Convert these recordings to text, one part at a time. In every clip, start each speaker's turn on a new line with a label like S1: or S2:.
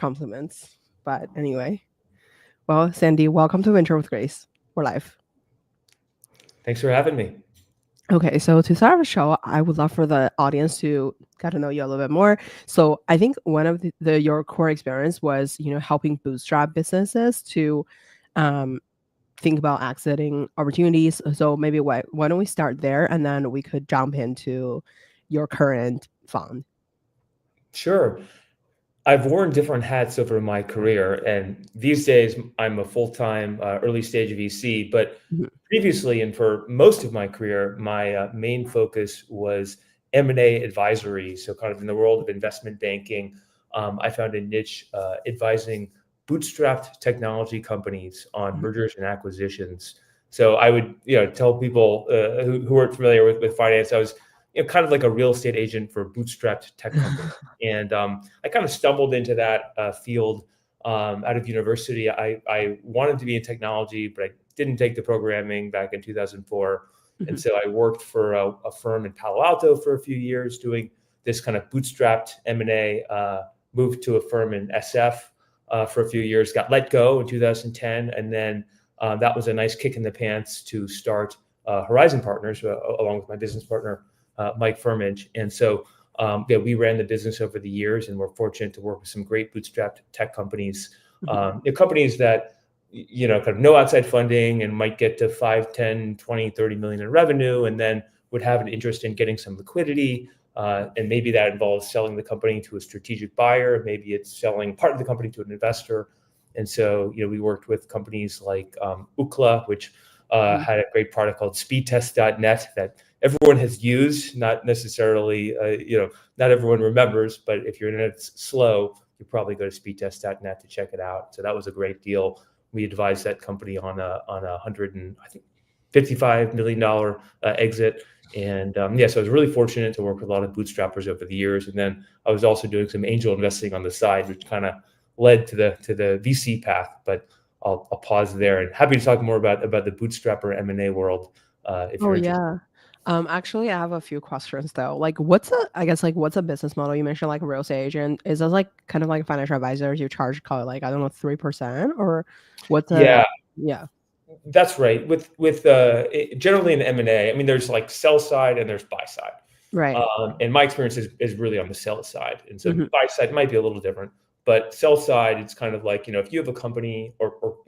S1: compliments. But anyway, well, Sandy, welcome to Venture with Grace. We're live.
S2: Thanks for having me.
S1: Okay, so to start the show, I would love for the audience to get to know you a little bit more. So I think one of your core experience was, helping bootstrap businesses to think about exiting opportunities. So maybe why don't we start there, and then we could jump into your current fund.
S2: Sure. I've worn different hats over my career, and these days I'm a full-time early stage VC. But previously, and for most of my career, my main focus was M&A advisory. So kind of in the world of investment banking, I found a niche advising bootstrapped technology companies on mergers and acquisitions. So I would, tell people who aren't familiar with finance, I was kind of like a real estate agent for bootstrapped tech companies. And I kind of stumbled into that field out of university. I wanted to be in technology, but I didn't take the programming back in 2004. And so I worked for a firm in Palo Alto for a few years doing this kind of bootstrapped M&A, moved to a firm in SF for a few years, got let go in 2010. And then that was a nice kick in the pants to start Horizon Partners along with my business partner, Mike Firmage. And so we ran the business over the years, and we're fortunate to work with some great bootstrapped tech companies, companies that, kind of no outside funding and might get to 5, 10, 20, 30 million in revenue, and then would have an interest in getting some liquidity. And maybe that involves selling the company to a strategic buyer. Maybe it's selling part of the company to an investor. And so, we worked with companies like Ookla, which had a great product called speedtest.net that everyone has used, not necessarily, not everyone remembers, but if your internet's slow, you probably go to speedtest.net to check it out. So that was a great deal. We advised that company on a $155 million exit. And so I was really fortunate to work with a lot of bootstrappers over the years. And then I was also doing some angel investing on the side, which kind of led to the VC path. But I'll pause there, and happy to talk more about the bootstrapper M&A world if you're interested.
S1: Yeah. Actually, I have a few questions though. Like, what's a business model? You mentioned like a real estate agent. Is this like kind of like financial advisors? You charge, call it like, I don't know, 3%, or what's
S2: yeah. That's right. With generally in M&A, I mean, there's like sell side and there's buy side.
S1: Right.
S2: And my experience is really on the sell side, and so buy side might be a little different. But sell side, it's kind of like, if you have a company or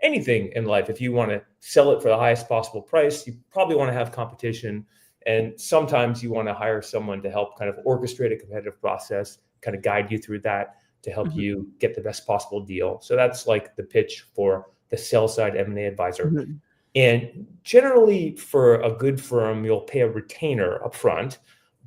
S2: anything in life, if you want to sell it for the highest possible price, you probably want to have competition. And sometimes you want to hire someone to help kind of orchestrate a competitive process, kind of guide you through that to help you get the best possible deal. So that's like the pitch for the sell side M&A advisor. And generally for a good firm, you'll pay a retainer upfront,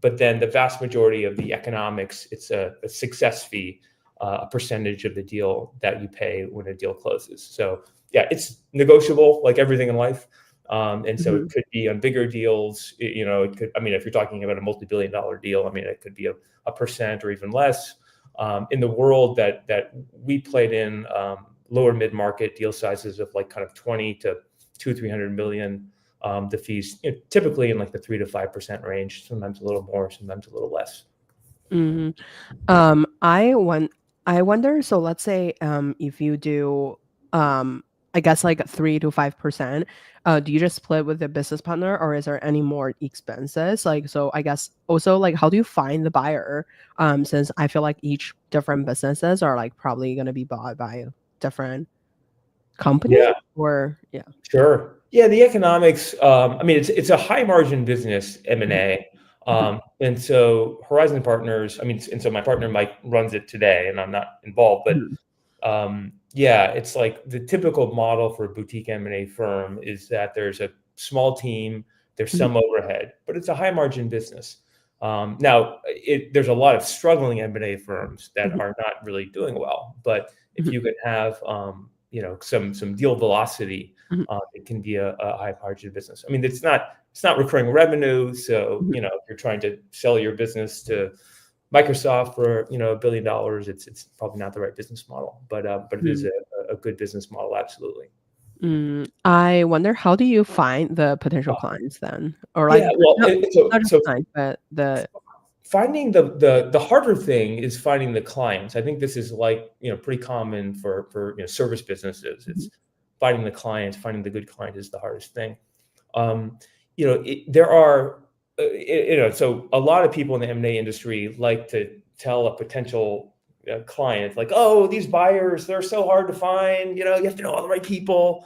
S2: but then the vast majority of the economics, it's a success fee. A percentage of the deal that you pay when a deal closes. So yeah, it's negotiable like everything in life. And so it could be on bigger deals, it could, if you're talking about a multi-billion-dollar deal, it could be a percent or even less. In the world that we played in, lower mid-market deal sizes of like kind of 20 to 200-300 million, the fees typically in like the 3 to 5% range, sometimes a little more, sometimes a little less.
S1: I wonder, so let's say if you do I guess like 3 to 5%, do you just split with the business partner, or is there any more expenses? Like, so I guess also like, how do you find the buyer? Since I feel like each different businesses are like probably going to be bought by a different company.
S2: Sure. Yeah, the economics, it's a high margin business, M&A. And so Horizon Partners, and so my partner Mike runs it today, and I'm not involved, but it's like the typical model for a boutique M&A firm is that there's a small team, there's some overhead, but it's a high margin business. Now, there's a lot of struggling M&A firms that are not really doing well, but if you can have some deal velocity, it can be a high margin business. It's not recurring revenue. So, if you're trying to sell your business to Microsoft for, $1 billion, it's probably not the right business model, but it is a good business model. Absolutely.
S1: I wonder, how do you find the potential clients then? Or like,
S2: finding the harder thing is finding the clients. I think this is like, pretty common for service businesses. It's finding the clients, finding the good client is the hardest thing. There are, so a lot of people in the M&A industry like to tell a potential client, like, oh, these buyers, they're so hard to find, you have to know all the right people.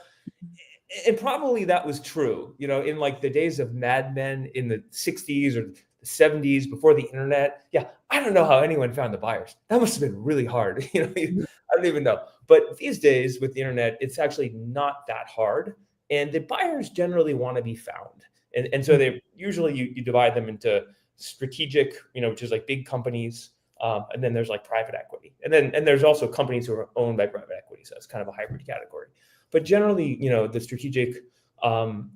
S2: And probably that was true, in like the days of Mad Men in the 60s or the 70s before the internet. Yeah, I don't know how anyone found the buyers. That must have been really hard. I don't even know. But these days with the internet, it's actually not that hard. And the buyers generally want to be found. And so they usually you divide them into strategic, which is like big companies. And then there's like private equity. And there's also companies who are owned by private equity. So it's kind of a hybrid category. But generally, the strategic,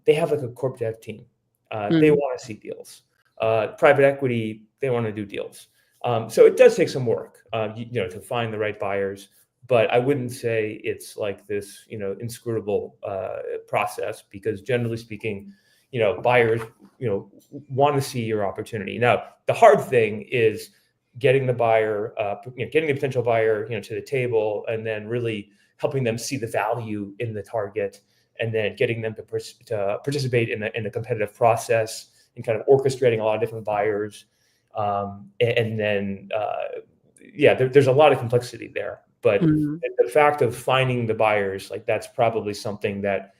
S2: they have like a corp dev team. They want to see deals. Private equity, they want to do deals. So it does take some work, to find the right buyers. But I wouldn't say it's like this, inscrutable process, because generally speaking, buyers, want to see your opportunity. Now, the hard thing is getting the buyer, getting the potential buyer, to the table, and then really helping them see the value in the target, and then getting them to participate in a competitive process, and kind of orchestrating a lot of different buyers. And then, there's a lot of complexity there. But the fact of finding the buyers, like that's probably something that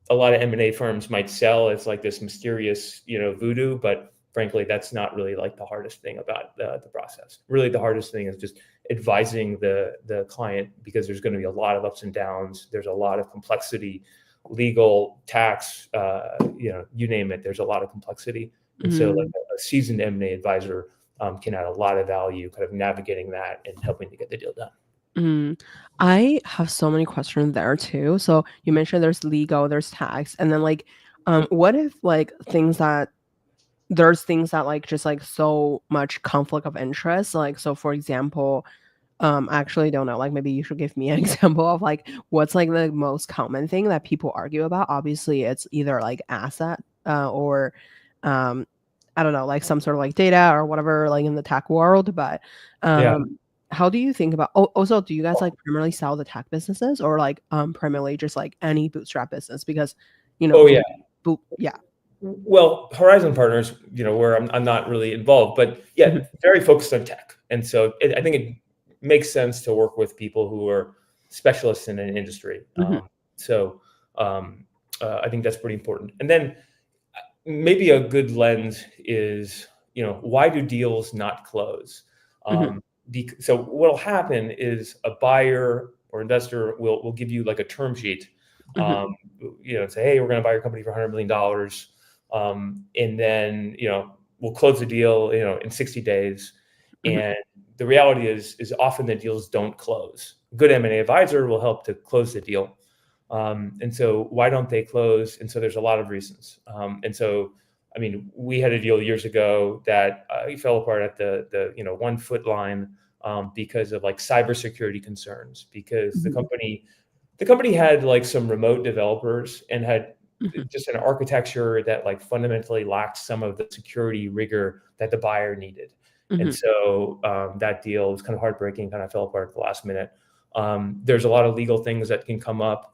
S2: a lot of M&A firms might sell as like this mysterious, voodoo. But frankly, that's not really like the hardest thing about the process. Really, the hardest thing is just advising the client, because there's going to be a lot of ups and downs. There's a lot of complexity, legal, tax, you name it. There's a lot of complexity. And so like a seasoned M&A advisor can add a lot of value kind of navigating that and helping to get the deal done.
S1: I have so many questions there too. So you mentioned there's legal, there's tax, and then like, what if like there's things that like just like so much conflict of interest? Like, so for example, I actually don't know, like maybe you should give me an example of like what's like the most common thing that people argue about. Obviously, it's either like asset or I don't know, like some sort of like data or whatever, like in the tech world. But
S2: Yeah.
S1: how do you think about also, do you guys like primarily sell the tech businesses, or like primarily just like any bootstrap business? Because
S2: Oh yeah.
S1: Yeah.
S2: Well, Horizon Partners, where I'm not really involved, but yeah, very focused on tech. And so I think it makes sense to work with people who are specialists in an industry. I think that's pretty important. And then maybe a good lens is, why do deals not close? So what'll happen is a buyer or investor will give you like a term sheet, say, hey, we're going to buy your company for $100 million. And then, we'll close the deal, in 60 days. And the reality is often the deals don't close. A good M&A advisor will help to close the deal. And so why don't they close? And so there's a lot of reasons. And so, I mean, we had a deal years ago that fell apart at the 1 foot line because of like cybersecurity concerns, because the company had like some remote developers and had just an architecture that like fundamentally lacked some of the security rigor that the buyer needed. And so that deal was kind of heartbreaking, kind of fell apart at the last minute. There's a lot of legal things that can come up.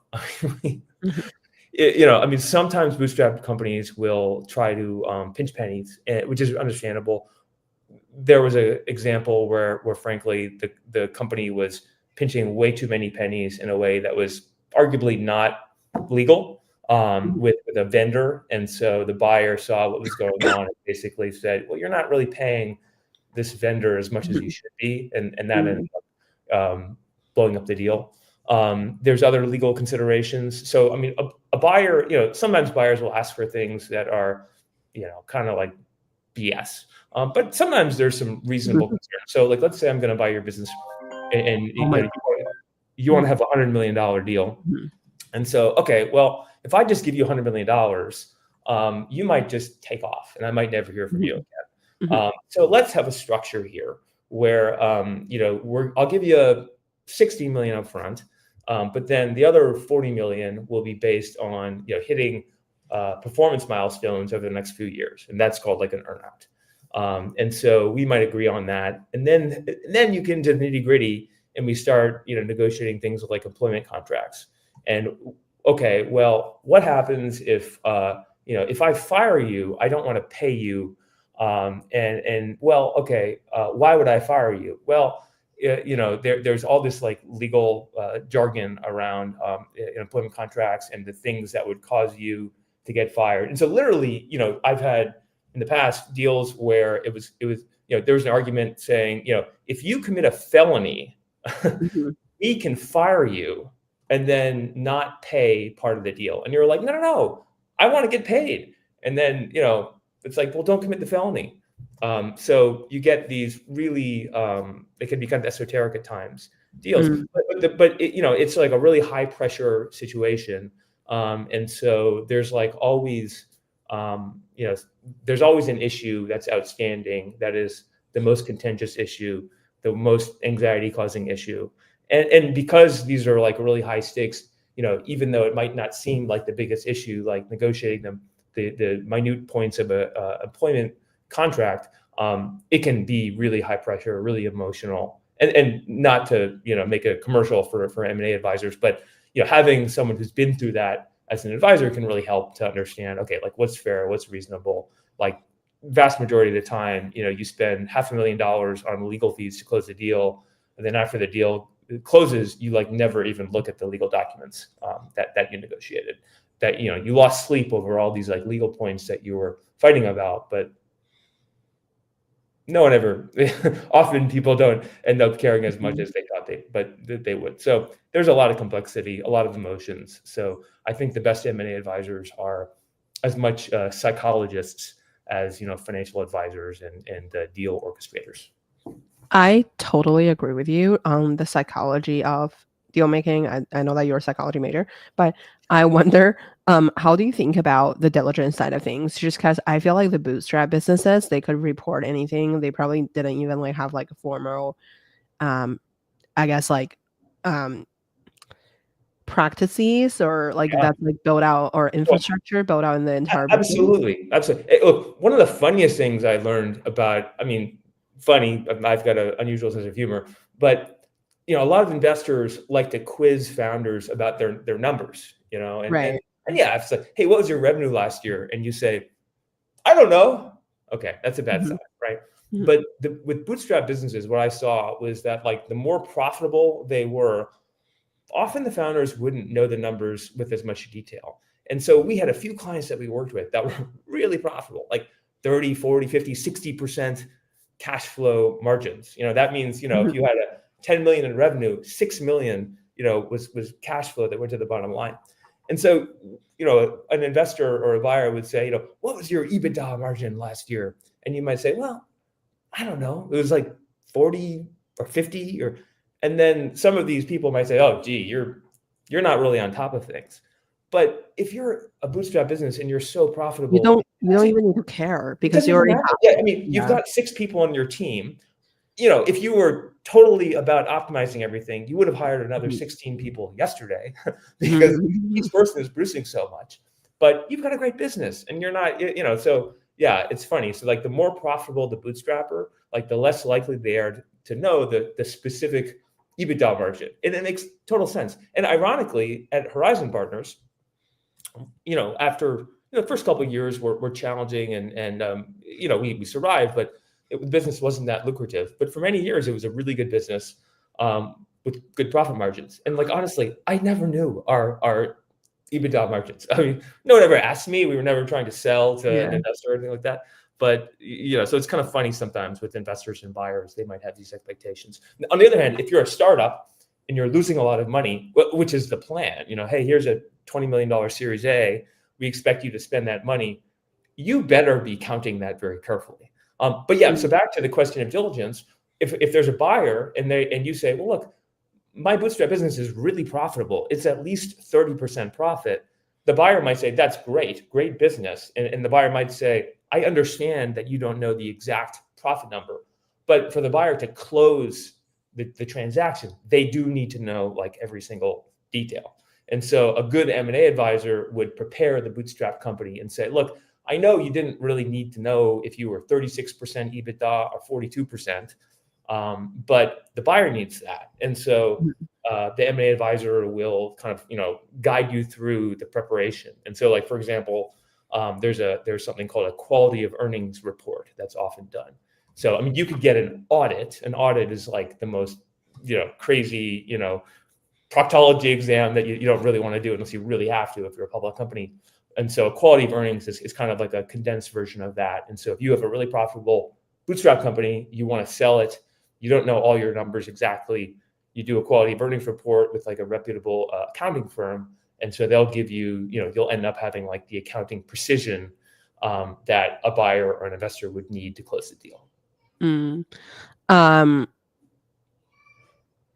S2: Sometimes bootstrap companies will try to pinch pennies, which is understandable. There was an example where frankly, the company was pinching way too many pennies in a way that was arguably not legal with a vendor. And so the buyer saw what was going on and basically said, well, you're not really paying this vendor as much as you should be. And that ended up blowing up the deal. There's other legal considerations. So, a buyer, sometimes buyers will ask for things that are, kind of like BS. But sometimes there's some reasonable concern. So like, let's say I'm going to buy your business and you want to have $100 million deal. And so, okay, well, if I just give you $100 million, you might just take off and I might never hear from you again. So let's have a structure here where, I'll give you 60 million upfront, but then the other 40 million will be based on, hitting performance milestones over the next few years. And that's called like an earnout. And so we might agree on that. And then you get into the nitty gritty and we start, negotiating things like employment contracts. And okay, well, what happens if, if I fire you, I don't want to pay you. Well, okay, why would I fire you? Well, there's all this like legal jargon around employment contracts and the things that would cause you to get fired. And so literally, I've had in the past deals where it was, there was an argument saying, if you commit a felony,
S1: Mhm.
S2: we can fire you and then not pay part of the deal. And you're like, no, I want to get paid. And then, it's like, well, don't commit the felony. So you get these really, they can be kind of esoteric at times deals,
S1: Mm.
S2: but it's like a really high pressure situation. And so there's like always, there's always an issue that's outstanding. That is the most contentious issue, the most anxiety causing issue. And because these are like really high stakes, even though it might not seem like the biggest issue, like negotiating the minute points of a employment contract, it can be really high pressure, really emotional. And not to make a commercial for M&A advisors, but having someone who's been through that as an advisor can really help to understand, okay, like what's fair, what's reasonable. Like vast majority of the time, you spend $500,000 on legal fees to close the deal, and then after the deal closes, you like never even look at the legal documents that you negotiated. That you lost sleep over all these like legal points that you were fighting about, but no one ever. Often people don't end up caring as much as they thought they would. So there's a lot of complexity, a lot of emotions. So I think the best M&A advisors are as much psychologists as financial advisors and deal orchestrators.
S1: I totally agree with you on the psychology of deal making. I know that you're a psychology major, but I wonder, how do you think about the diligence side of things? Just because I feel like the bootstrap businesses, they could report anything. They probably didn't even like have like a formal, um, I guess like, um, practices or like
S2: Yeah.
S1: that's like built out or
S2: Well,
S1: infrastructure built out in the entire business.
S2: absolutely. Absolutely. Look, one of the funniest things I learned about, I mean, funny, I've got an unusual sense of humor, but a lot of investors like to quiz founders about their numbers,
S1: Right.
S2: and yeah, it's like, hey, what was your revenue last year? And you say, I don't know. Okay, that's a bad
S1: Mhm.
S2: sign, right?
S1: Mhm.
S2: But with bootstrap businesses, what I saw was that like the more profitable they were, often the founders wouldn't know the numbers with as much detail. And so we had a few clients that we worked with that were really profitable, like 30, 40, 50, 60% cash flow margins. That means, if
S1: Mhm.
S2: you had a 10 million in revenue, 6 million, was cash flow that went to the bottom line. And so, an investor or a buyer would say, what was your EBITDA margin last year? And you might say, well, I don't know. It was like 40 or 50 or, and then some of these people might say, oh, gee, you're not really on top of things. But if you're a bootstrap business and you're so profitable,
S1: You don't
S2: actually,
S1: even need to care
S2: it
S1: because
S2: doesn't
S1: you
S2: even
S1: already
S2: matter.
S1: have
S2: Yeah, I
S1: it.
S2: mean, you've
S1: Yeah.
S2: got 6 people on your team. If you were totally about optimizing everything, you would have hired another
S1: Mhm.
S2: 16 people yesterday because
S1: Mhm.
S2: each person is producing so much. But you've got a great business and you're not, so yeah, it's funny. So like the more profitable the bootstrapper, like the less likely they are to know the specific EBITDA margin. And it makes total sense. And ironically, at Horizon Partners, after the first couple of years were challenging and we survived, but the business wasn't that lucrative. But for many years, it was a really good business with good profit margins. And like honestly, I never knew our EBITDA margins. I mean, no one ever asked me. We were never trying to sell to an
S1: Yeah.
S2: investor or anything like that. But so it's kind of funny sometimes with investors and buyers, they might have these expectations. On the other hand, if you're a startup and you're losing a lot of money, which is the plan, hey, here's a $20 million Series A, we expect you to spend that money. You better be counting that very carefully. But yeah, so
S1: Mhm.
S2: back to the question of diligence, if there's a buyer and you say, well, look, my bootstrap business is really profitable. It's at least 30% profit. The buyer might say, that's great business. And the buyer might say, I understand that you don't know the exact profit number, but for the buyer to close the transaction, they do need to know like every single detail. And so a good M&A advisor would prepare the bootstrap company and say, look, I know you didn't really need to know if you were 36% EBITDA or 42%, but the buyer needs that. And so the M&A advisor will kind of, guide you through the preparation. And so, like, for example, there's something called a quality of earnings report that's often done. So, I mean, you could get an audit. An audit is like the most, crazy, proctology exam that you don't really want to do unless you really have to if you're a public company. And so quality of earnings is kind of like a condensed version of that. And so if you have a really profitable bootstrap company, you want to sell it, you don't know all your numbers exactly, you do a quality of earnings report with like a reputable accounting firm. And so they'll give you, you'll end up having like the accounting precision that a buyer or an investor would need to close the deal.
S1: Mm.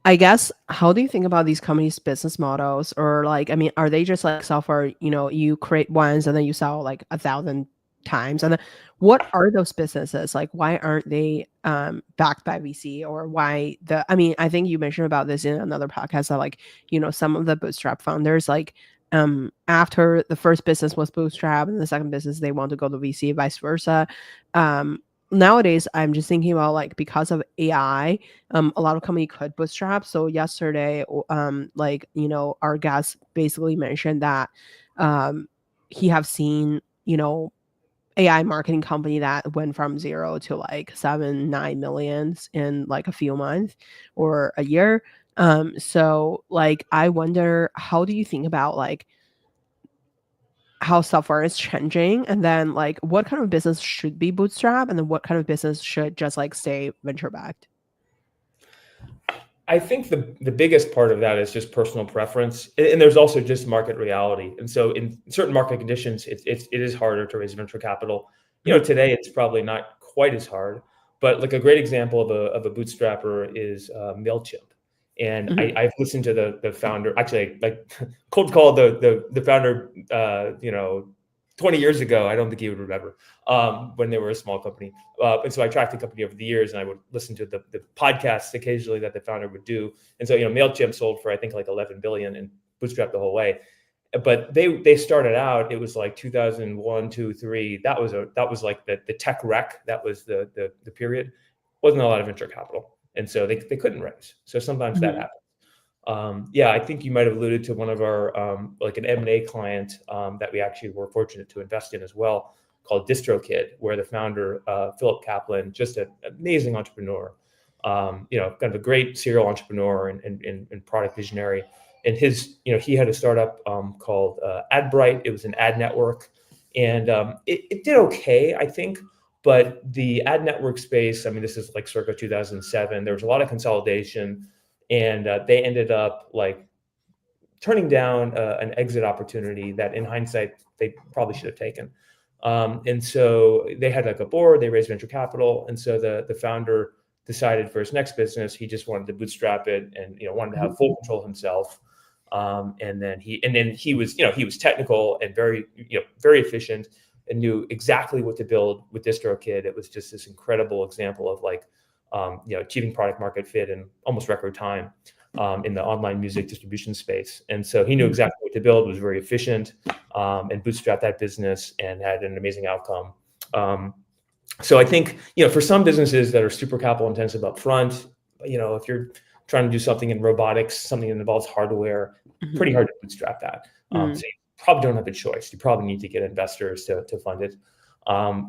S1: I guess, how do you think about these companies' business models? Or like, I mean, are they just like software, you create once and then you sell like 1,000 times? And then what are those businesses? Like, why aren't they backed by VC? Or why I mean, I think you mentioned about this in another podcast that like, some of the bootstrap founders, like, after the first business was bootstrap and the second business, they want to go to VC, vice versa. Nowadays, I'm just thinking about like, because of AI, a lot of company could bootstrap. So yesterday, like, our guest basically mentioned that he have seen, AI marketing company that went from 0 to like 7-9 millions in like a few months or a year. So like, I wonder, how do you think about like how software is changing, and then like what kind of business should be bootstrap, and then what kind of business should just like stay venture backed?
S2: I think the biggest part of that is just personal preference, and there's also just market reality. And so, in certain market conditions, it is harder to raise venture capital. Today it's probably not quite as hard, but like a great example of a bootstrapper is Mailchimp. And
S1: Mhm.
S2: I've listened to the founder. Actually, like cold called the founder. 20 years ago. I don't think he would remember when they were a small company. And so I tracked the company over the years, and I would listen to the podcasts occasionally that the founder would do. And so, Mailchimp sold for, I think, like 11 billion and bootstrapped the whole way. But they started out, it was like 2001, 2, 3. That was like the tech wreck. That was the period. Wasn't a lot of venture capital. And so they couldn't raise. So sometimes that
S1: Mhm.
S2: happens. Yeah, I think you might have alluded to one of our like an M&A client that we actually were fortunate to invest in as well, called DistroKid, where the founder, Philip Kaplan, just an amazing entrepreneur, kind of a great serial entrepreneur and product visionary. And he had a startup called AdBright. It was an ad network, and it did okay, I think. But the ad network space, I mean, this is like circa 2007. There was a lot of consolidation, and they ended up like turning down an exit opportunity that, in hindsight, they probably should have taken. And so they had like a board, they raised venture capital, and so the founder decided for his next business he just wanted to bootstrap it and wanted to have full control himself. And then he was he was technical and very efficient and knew exactly what to build with DistroKid. It was just this incredible example of like achieving product market fit in almost record time in the online music distribution space. And so he knew
S1: Mhm.
S2: exactly what to build, was very efficient, and bootstrapped that business and had an amazing outcome. So I think, for some businesses that are super capital intensive up front, if you're trying to do something in robotics, something that involves hardware,
S1: Mhm.
S2: pretty hard to bootstrap that.
S1: Mm.
S2: So you probably don't have a choice. You probably need to get investors to fund it.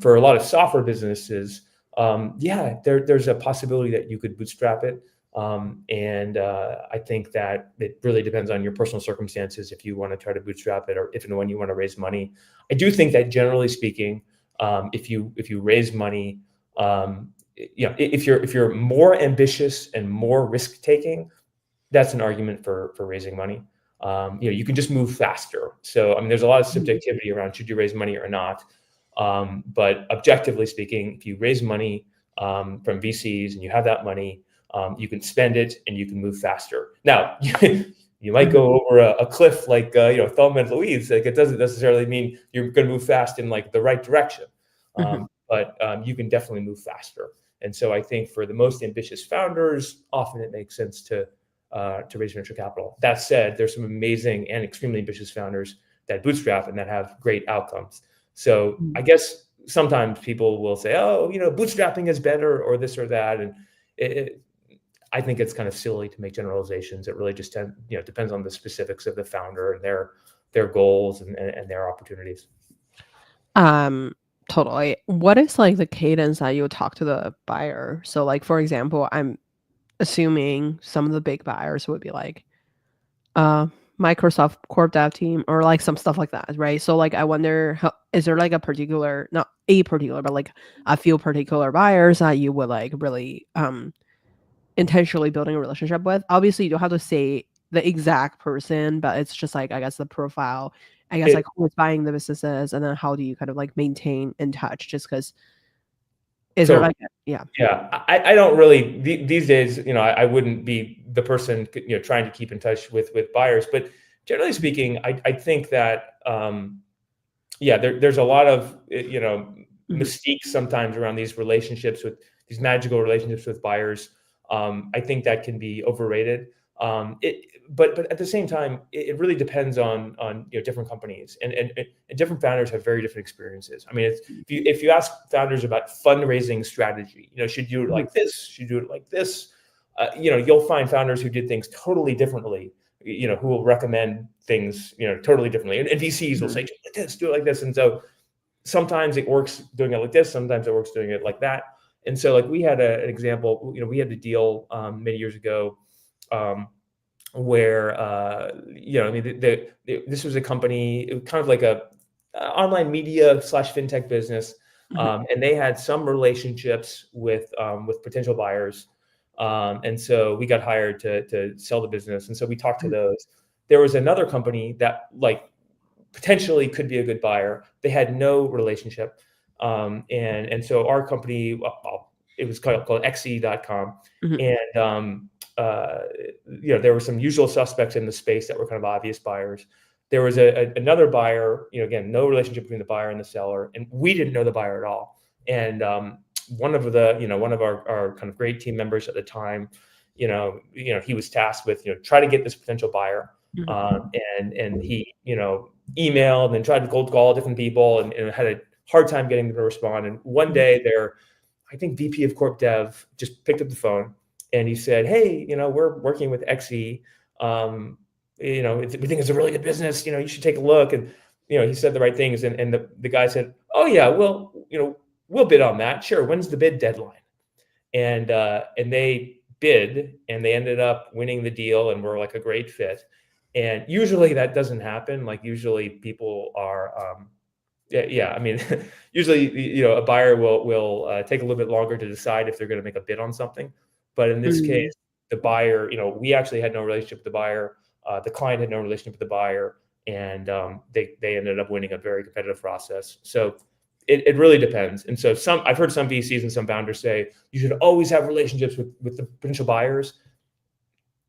S2: For a lot of software businesses, there's a possibility that you could bootstrap it. And I think that it really depends on your personal circumstances if you want to try to bootstrap it or if and when you want to raise money. I do think that, generally speaking, if you raise money, if you're more ambitious and more risk taking, that's an argument for raising money. You can just move faster. So I mean, there's a lot of
S1: Mhm.
S2: subjectivity around should you raise money or not. But objectively speaking, if you raise money from VCs and you have that money, you can spend it and you can move faster. Now, you might
S1: Mhm.
S2: go over a cliff like Thelma and Louise. Like, it doesn't necessarily mean you're going to move fast in like the right direction,
S1: Mhm.
S2: but you can definitely move faster. And so I think for the most ambitious founders, often it makes sense to raise venture capital. That said, there's some amazing and extremely ambitious founders that bootstrap and that have great outcomes. So
S1: Mm.
S2: I guess sometimes people will say, oh, bootstrapping is better or this or that. And it, I think it's kind of silly to make generalizations. It really just depends on the specifics of the founder and their goals and their opportunities.
S1: Um, totally. What is like the cadence that you would talk to the buyer? So like for example, I'm assuming some of the big buyers would be like uh Microsoft Corp Dev team or like some stuff like that, right? So like I wonder how is there like a particular not a particular, but like a few particular buyers that you would like really intentionally building a relationship with? Obviously you don't have to say the exact person, but it's just like I guess the profile, I guess like
S2: It,
S1: who is buying the businesses and then how do you kind of like maintain in touch just because is there
S2: so
S1: like yeah.
S2: yeah, I don't really these days. I wouldn't be the person trying to keep in touch with buyers, but generally speaking, I think that yeah, there's a lot of
S1: Mhm,
S2: mystique sometimes around these relationships with these magical relationships with buyers. I think that can be overrated. But at the same time, it really depends on different companies and different founders have very different experiences. I mean, if you ask founders about fundraising strategy, should you do it
S1: mhm,
S2: like this? Should you do it like this? You'll find founders who did things totally differently. Who will recommend things totally differently, and VCs will
S1: mhm,
S2: say do it like this, do it like this, and so sometimes it works doing it like this, sometimes it works doing it like that. And so like we had an example, we had a deal many years ago um, where I mean this was a company, it was kind of like a online media slash fintech business,
S1: mhm,
S2: and they had some relationships with potential buyers, and so we got hired to sell the business, and so we talked to
S1: mhm,
S2: those. There was another company that like potentially could be a good buyer. They had no relationship. And so our company, it was called xe.com.
S1: mhm,
S2: And, uh, there were some usual suspects in the space that were kind of obvious buyers. There was another buyer, again, no relationship between the buyer and the seller. And we didn't know the buyer at all. And one of our kind of great team members at the time, he was tasked with, try to get this potential buyer.
S1: mhm,
S2: And he, emailed and tried to cold call different people and had a hard time getting them to respond. And one
S1: mhm,
S2: day their, I think VP of Corp Dev just picked up the phone and he said, hey, we're working with XE. We think it's a really good business. You should take a look. And, he said the right things. And the guy said, oh yeah, well, we'll bid on that. Sure. When's the bid deadline? And they bid and they ended up winning the deal and were like a great fit. And usually that doesn't happen. Like usually people are, yeah. I mean, usually a buyer will take a little bit longer to decide if they're going to make a bid on something. But in this case,
S1: mhm,
S2: the buyer, we actually had no relationship with the buyer. The client had no relationship with the buyer, and they ended up winning a very competitive process. So it really depends. And so I've heard some VCs and some founders say you should always have relationships with the potential buyers.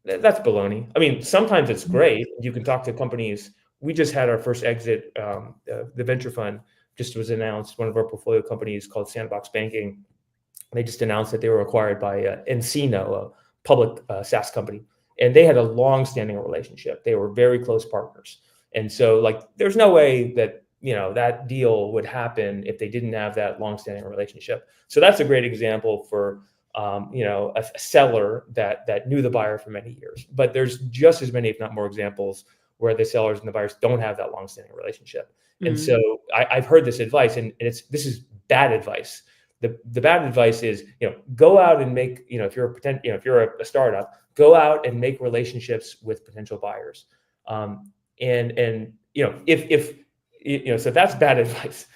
S2: That's baloney. I mean, sometimes it's
S1: mhm,
S2: great. You can talk to companies. We just had our first exit. The venture fund just was announced. One of our portfolio companies called Sandbox Banking. They just announced that they were acquired by Encino, a public SaaS company, and they had a long-standing relationship. They were very close partners, and so like, there's no way that that deal would happen if they didn't have that long-standing relationship. So that's a great example for a seller that knew the buyer for many years. But there's just as many, if not more, examples where the sellers and the buyers don't have that long-standing relationship. And
S1: mhm,
S2: so I've heard this advice, and this is bad advice. The bad advice is, go out and make, if you're if you're a startup, go out and make relationships with potential buyers. And if so that's bad advice.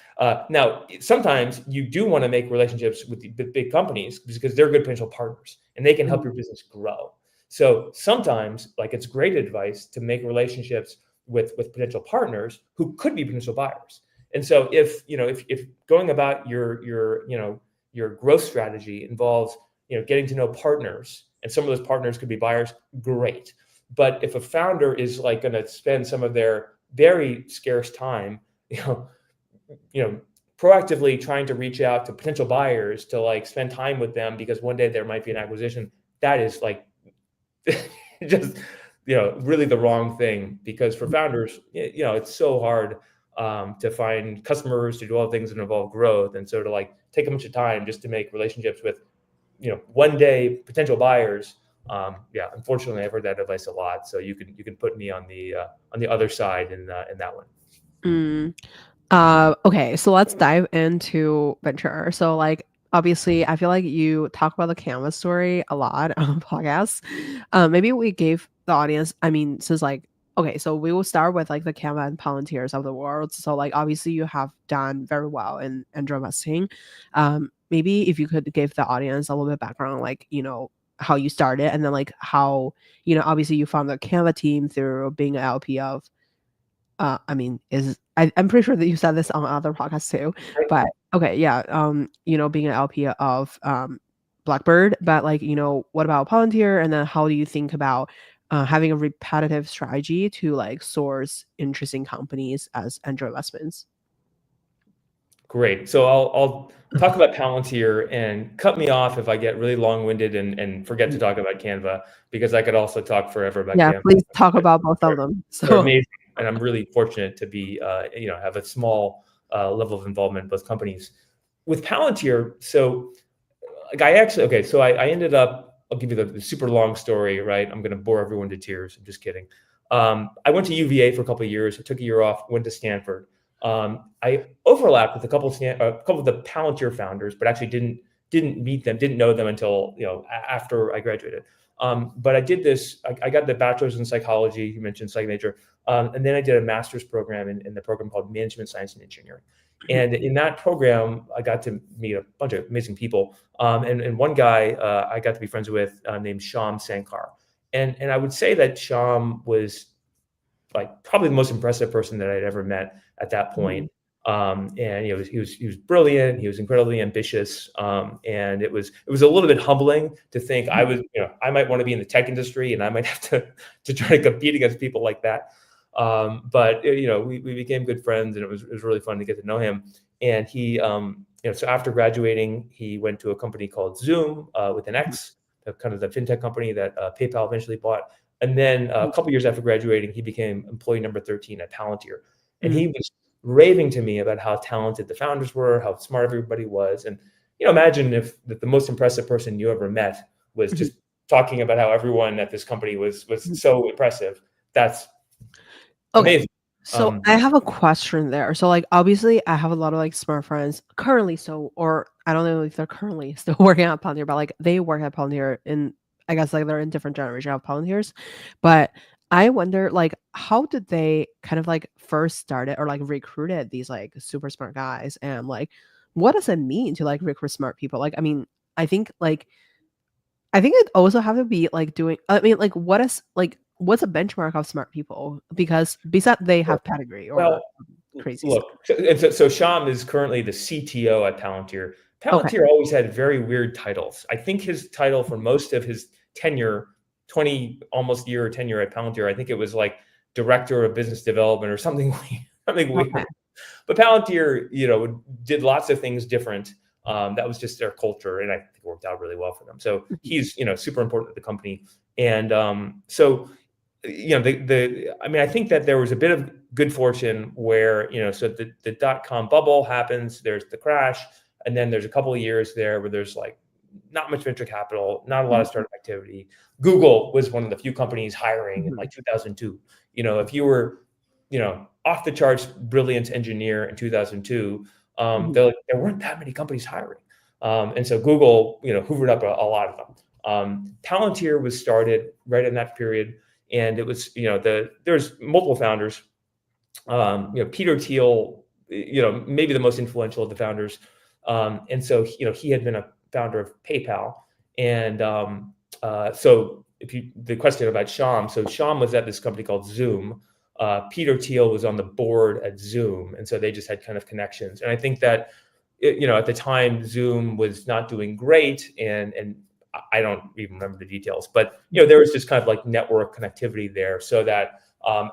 S2: Now, sometimes you do want to make relationships with the big companies because they're good potential partners and they can help
S1: mhm,
S2: your business grow. So sometimes, like, it's great advice to make relationships with potential partners who could be potential buyers. And so if going about your growth strategy involves getting to know partners, and some of those partners could be buyers, great. But if a founder is like going to spend some of their very scarce time, you know, you know, proactively trying to reach out to potential buyers to like spend time with them because one day there might be an acquisition, that is like just really the wrong thing, because for founders, it's so hard to find customers, to do all the things that involve growth. And so to like take a bunch of time just to make relationships with, one day potential buyers. Yeah, unfortunately, I've heard that advice a lot. So you can put me on the other side in that one.
S1: Mm. Okay, so let's dive into venture. So like obviously I feel like you talk about the Canva story a lot on podcasts. Maybe we gave the audience, I mean, since like okay, so we will start with like the Canva and Palantirs of the world. So like obviously you have done very well in angel investing. Maybe if you could give the audience a little bit of background, like, how you started and then like how, obviously you found the Canva team through being an LP of I mean, I'm pretty sure that you said this on other podcasts too,
S2: Right.
S1: but okay, yeah, being an LP of Blackbird, but like, what about Palantir? And then how do you think about having a repetitive strategy to like source interesting companies as angel investments?
S2: Great. So I'll talk about Palantir, and cut me off if I get really long-winded and forget to talk about Canva, because I could also talk forever about
S1: Yeah,
S2: Canva.
S1: please talk
S2: But
S1: about both
S2: they're,
S1: of them.
S2: they're
S1: So
S2: amazing, and I'm really fortunate to be have a small level of involvement in both companies. With Palantir, so like I actually okay, so I ended up. I'll give you the super long story, right? I'm going to bore everyone to tears. I'm just kidding. I went to UVA for a couple of years. I took a year off. Went to Stanford. I overlapped with a couple of the Palantir founders, but actually didn't meet them, didn't know them until after I graduated. But I did this. I got the bachelor's in psychology. You mentioned psych major, and then I did a master's program in the program called Management Science and Engineering. And in that program, I got to meet a bunch of amazing people. And one guy I got to be friends with named Shyam Sankar. And I would say that Shyam was like probably the most impressive person that I'd ever met at that point. And he was brilliant. He was incredibly ambitious. And it was a little bit humbling to think I might want to be in the tech industry, and I might have to try to compete against people like that. But we became good friends, and it was really fun to get to know him. And he so after graduating, he went to a company called Zoom with an X, kind of the fintech company that PayPal eventually bought. And then a couple years after graduating, he became employee number 13 at Palantir. And he was raving to me about how talented the founders were, how smart everybody was. And imagine if the most impressive person you ever met was just talking about how everyone at this company was so impressive. That's
S1: okay.
S2: amazing.
S1: So I have a question there. So like obviously I have a lot of like smart friends currently, or I don't know if they're currently still working at Palantir, but like they work at Palantir in, I guess like they're in different generation of Palantirs. But I wonder like how did they kind of like first started or like recruited these like super smart guys, and like what does it mean to like recruit smart people? Like I mean, I think like I think it also have to be like doing, I mean, like what is like what's a benchmark of smart people? Because besides they have pedigree or
S2: Well,
S1: crazy
S2: look,
S1: stuff.
S2: so Sham is currently the CTO at Palantir.
S1: Okay.
S2: Palantir always had very weird titles. I think his title for most of his tenure, 20 almost year tenure at Palantir, I think it was like director of business development or something something
S1: Okay.
S2: weird. But Palantir, did lots of things different. That was just their culture, and I think it worked out really well for them. So he's super important to the company, and so I mean, I think that there was a bit of good fortune where, so the dot-com bubble happens, there's the crash, and then there's a couple of years there where there's like not much venture capital, not a lot of startup activity. Google was one of the few companies hiring in like 2002. If you were, off the charts brilliant engineer in 2002, there weren't that many companies hiring. And so Google, hoovered up a lot of them. Palantir was started right in that period. And it was, there's multiple founders. Peter Thiel, maybe the most influential of the founders. And so, he had been a founder of PayPal. And so the question about Sham, so Sham was at this company called Zoom. Peter Thiel was on the board at Zoom. And so they just had kind of connections. And I think that, at the time, Zoom was not doing great. And I don't even remember the details, but there was just kind of like network connectivity there, so that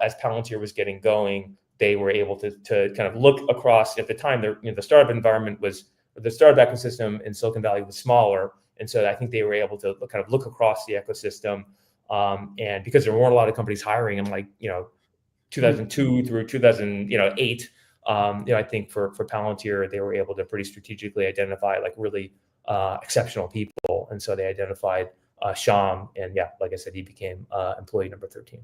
S2: as Palantir was getting going, they were able to kind of look across. At the time, the startup environment the startup ecosystem in Silicon Valley was smaller, and so I think they were able to kind of look across the ecosystem. And because there weren't a lot of companies hiring in like 2002 through 2008, I think for Palantir, they were able to pretty strategically identify like really exceptional people, and so they identified Sham, and yeah, like I said, he became employee number 13.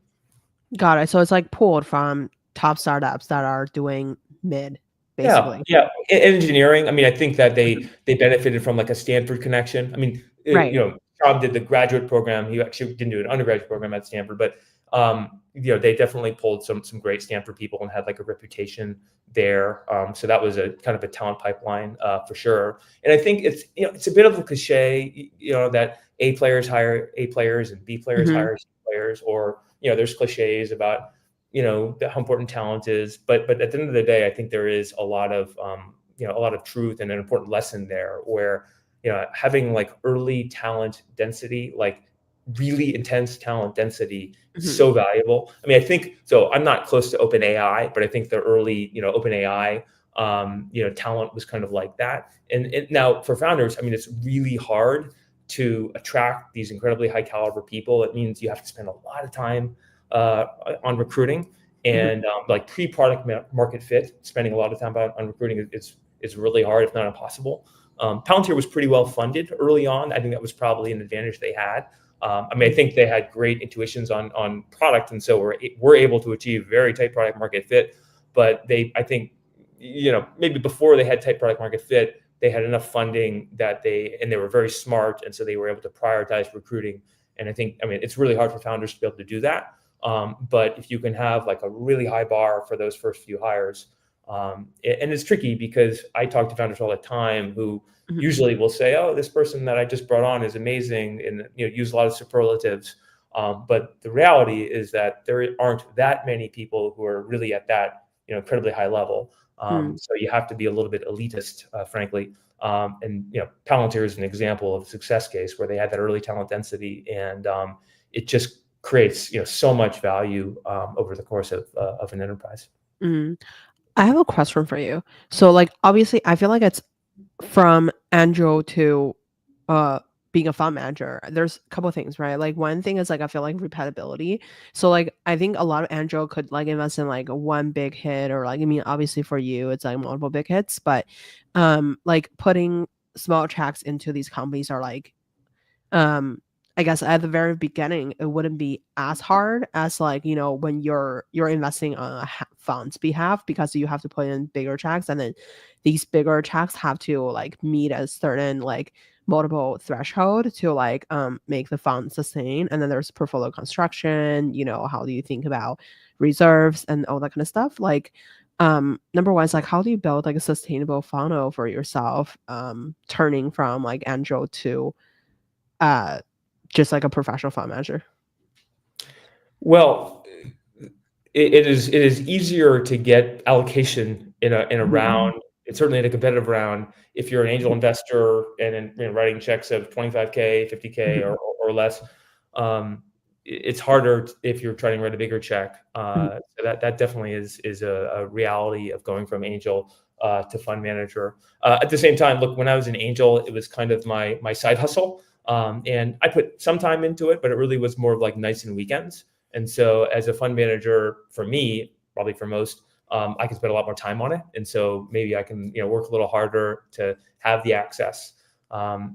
S1: Got it. So it's like pulled from top startups that are doing mid,
S2: Yeah,
S1: basically.
S2: yeah. Engineering, I mean, I think that
S1: Mhm.
S2: they benefited from like a Stanford connection. I mean,
S1: Right.
S2: Tom did the graduate program. He actually didn't do an undergraduate program at Stanford, but they definitely pulled some great Stanford people and had like a reputation there. So that was a kind of a talent pipeline for sure. And I think it's a bit of a cliche, that A players hire A players and B players
S1: Hmm.
S2: hire C players, or there's cliches about how important talent is, but at the end of the day, I think there is a lot of a lot of truth and an important lesson there, where having like early talent density, like really intense talent density, is
S1: Hmm.
S2: so valuable. I mean, I think so. I'm not close to OpenAI, but I think the early OpenAI talent was kind of like that. And now for founders, I mean, it's really hard to attract these incredibly high caliber people. It means you have to spend a lot of time uh, on recruiting,
S1: Hmm.
S2: and like pre-product market fit, spending a lot of time on recruiting is really hard, if not impossible. Palantir was pretty well funded early on. I think that was probably an advantage they had. I mean, I think they had great intuitions on product, and so we're able to achieve very tight product market fit. But I think, maybe before they had tight product market fit, they had enough funding that they were very smart, and so they were able to prioritize recruiting. And I mean, it's really hard for founders to be able to do that. But if you can have like a really high bar for those first few hires, and it's tricky because I talk to founders all the time who
S1: Hmm.
S2: usually will say, "Oh, this person that I just brought on is amazing," and use a lot of superlatives. But the reality is that there aren't that many people who are really at that incredibly high level.
S1: Hmm.
S2: So you have to be a little bit elitist, frankly. And Palantir is an example of a success case where they had that early talent density, and it just creates so much value over the course of an enterprise.
S1: Hmm. I have a question for you. So, like, obviously, I feel like it's from angel to uh being a fund manager. There's a couple of things, right? Like, one thing is like I feel like repetibility. So, like, I think a lot of angel could like invest in like one big hit, or like, I mean, obviously for you, it's like multiple big hits, but like putting small checks into these companies are like um I guess at the very beginning it wouldn't be as hard as like when you're investing on a fund's behalf, because you have to put in bigger checks, and then these bigger checks have to like meet a certain like multiple threshold to like make the fund sustain. And then there's portfolio construction, how do you think about reserves and all that kind of stuff. Like number one is like how do you build like a sustainable funnel for yourself, turning from like angel to uh, just like a professional fund manager.
S2: Well, it is easier to get allocation in a
S1: Mhm,
S2: round. It's certainly in a competitive round. If you're an angel
S1: mhm,
S2: investor and writing checks of 25K, 50K,
S1: mhm,
S2: or less, it's harder if you're trying to write a bigger check.
S1: mhm,
S2: So that definitely is a reality of going from angel to fund manager. At the same time, look, when I was an angel, it was kind of my side hustle, and I put some time into it, but it really was more of like nights and weekends. And so as a fund manager, for me, probably for most, I can spend a lot more time on it. And so maybe I can, work a little harder to have the access.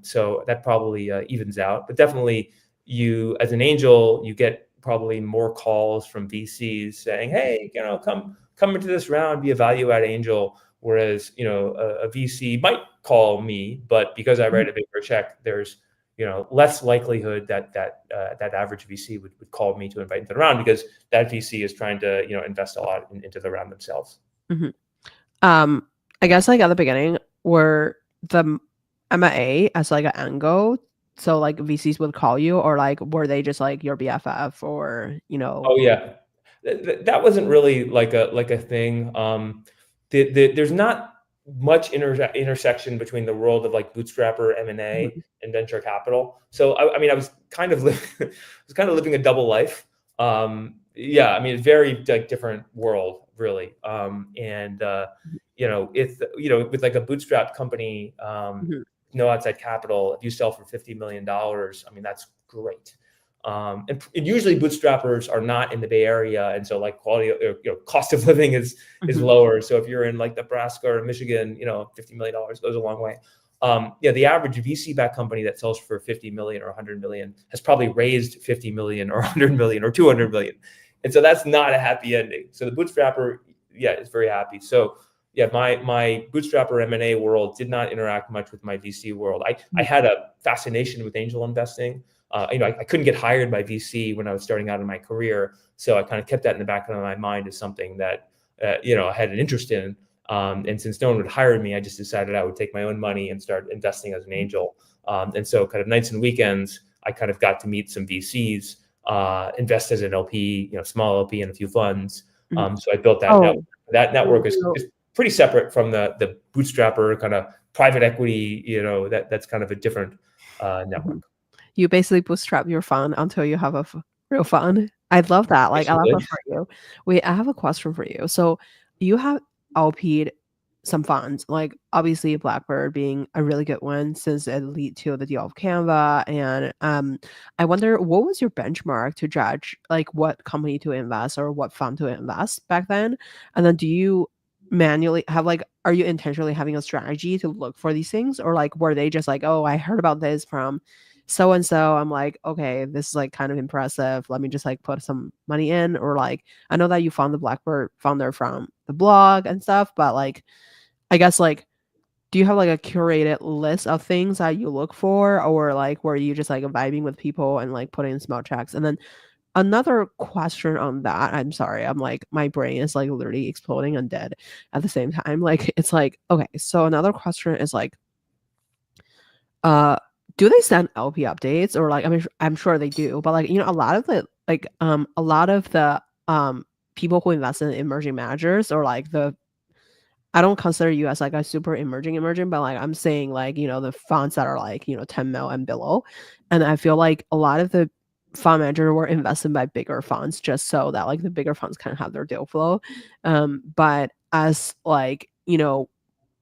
S2: So that probably evens out. But definitely as an angel, you get probably more calls from VCs saying, hey, come into this round, be a value add angel. Whereas, a VC might call me, but because I
S1: mhm,
S2: write a bigger check, there's less likelihood that average VC would call me to invite into the round, because that VC is trying to invest a lot into the round themselves.
S1: mhm. Um, I guess like at the beginning, were the M&A as like an angle, so like VCs would call you, or like were they just like your BFF, or
S2: Oh yeah, that wasn't really like a thing. There's not much intersection between the world of like bootstrapper M&A
S1: Mhm,
S2: and venture capital. So I mean, I was kind of living a double life. Yeah, I mean, it's very like different world, really. And if with like a bootstrap company,
S1: mhm,
S2: no outside capital, if you sell for $50 million, I mean, that's great. And usually bootstrappers are not in the Bay Area, and so like quality, cost of living is lower. So if you're in like Nebraska or Michigan, $50 million goes a long way. The average VC-backed company that sells for 50 million or 100 million has probably raised 50 million or 100 million or 200 million, and so that's not a happy ending. So the bootstrapper, is very happy. So my bootstrapper M&A world did not interact much with my VC world. I had a fascination with angel investing. I couldn't get hired by VC when I was starting out in my career, so I kind of kept that in the back of my mind as something that I had an interest in. And since no one would hire me, I just decided I would take my own money and start investing as an angel. And so kind of nights and weekends, I kind of got to meet some VCs, invest as an LP, small LP in a few funds. So I built that network. That network is pretty separate from the bootstrapper kind of private equity, that's kind of a different network.
S1: You basically bootstrap your fund until you have a real fund. I love that. Like, I love that for you. Wait, I have a question for you. So you have LP'd some funds, like obviously Blackbird being a really good one since it lead to the deal of Canva. And I wonder, what was your benchmark to judge like what company to invest or what fund to invest back then? And then do you manually have like, are you intentionally having a strategy to look for these things, or like were they just like, oh, I heard about this from so and so, I'm like, okay, this is like kind of impressive, let me just like put some money in? Or like, I know that you found the Blackbird founder from the blog and stuff, but like, I guess like, do you have like a curated list of things that you look for, or like were you just like vibing with people and like putting in small checks? And then another question on that, I'm sorry, I'm like, my brain is like literally exploding and dead at the same time. Like, it's like, okay, so another question is like, do they send LP updates? Or like, I mean, I'm sure they do, but like, a lot of the like a lot of the people who invest in emerging managers, or like I don't consider you as like a super emerging, but like I'm saying like, the funds that are like, 10 mil and below. And I feel like a lot of the fund manager were invested by bigger funds just so that like the bigger funds kind of have their deal flow. But as like,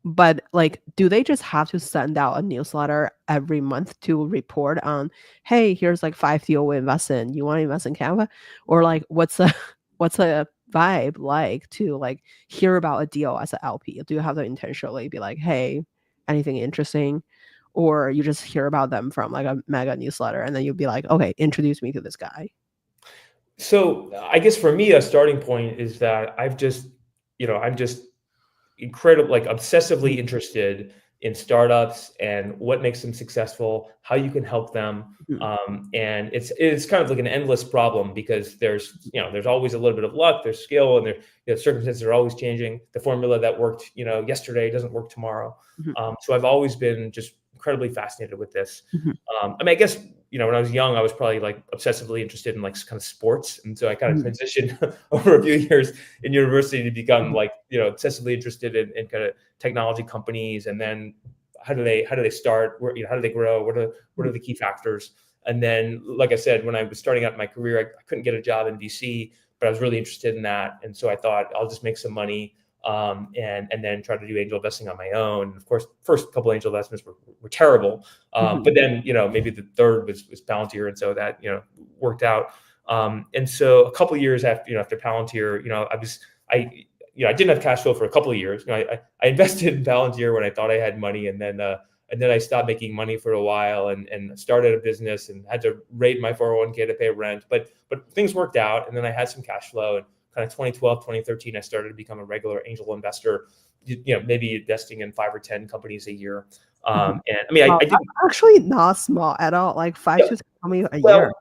S1: but like, do they just have to send out a newsletter every month to report on, hey, here's like 5 deal we invest in, you want to invest in Canva? Or like, what's a what's a vibe like to like hear about a deal as an LP? Do you have to intentionally be like, hey, anything interesting? Or you just hear about them from like a mega newsletter and then you'll be like, okay, introduce me to this guy?
S2: So I guess for me, a starting point is that I'm just incredible, like obsessively interested in startups and what makes them successful, how you can help them. And it's kind of like an endless problem, because there's always a little bit of luck, there's skill, and circumstances are always changing. The formula that worked yesterday doesn't work tomorrow. So I've always been just incredibly fascinated with this. I mean, I guess when I was young, I was probably like obsessively interested in like kind of sports, and so I kind of transitioned over a few years in university to become like obsessively interested in kind of technology companies, and then how do they start? How do they grow? What are the key factors? And then, like I said, when I was starting out my career, I couldn't get a job in VC, but I was really interested in that, and so I thought I'll just make some money. And then try to do angel investing on my own. And of course, first couple of angel investments were terrible, but then maybe the third was Palantir, and so that worked out. And so a couple of years after Palantir, I didn't have cash flow for a couple of years. I invested in Palantir when I thought I had money, and then I stopped making money for a while and started a business and had to raid my 401k to pay rent. But things worked out, and then I had some cash flow. And kind of 2012, 2013, I started to become a regular angel investor, maybe investing in 5 or 10 companies a year. And I mean, I didn't
S1: actually not small at all, like 5 to 10 companies a year.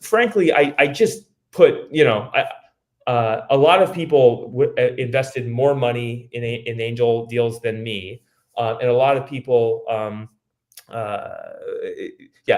S2: Frankly, I just put, a lot of people invested more money in angel deals than me. And a lot of people,